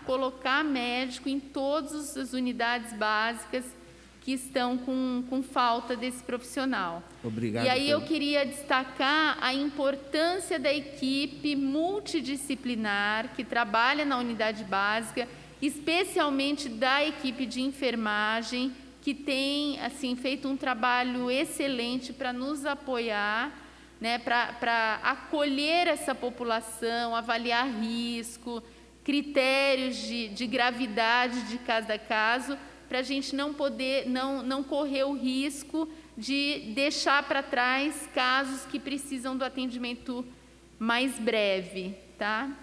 Speaker 2: colocar médico em todas as unidades básicas que estão com falta desse profissional.
Speaker 10: Obrigado.
Speaker 2: E aí eu queria destacar a importância da equipe multidisciplinar que trabalha na unidade básica, especialmente da equipe de enfermagem, que tem assim feito um trabalho excelente para nos apoiar, né, para acolher essa população, avaliar risco, critérios de gravidade de cada caso, para a gente não correr o risco de deixar para trás casos que precisam do atendimento mais breve, tá?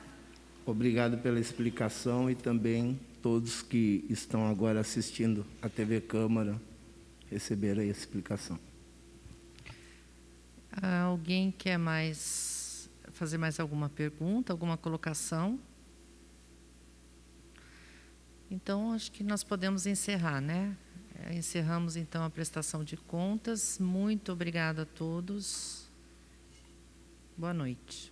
Speaker 10: Obrigado pela explicação e também todos que estão agora assistindo a TV Câmara receberam a explicação.
Speaker 3: Alguém quer fazer mais alguma pergunta, alguma colocação? Então, acho que nós podemos encerrar, né? Encerramos, então, a prestação de contas. Muito obrigada a todos. Boa noite.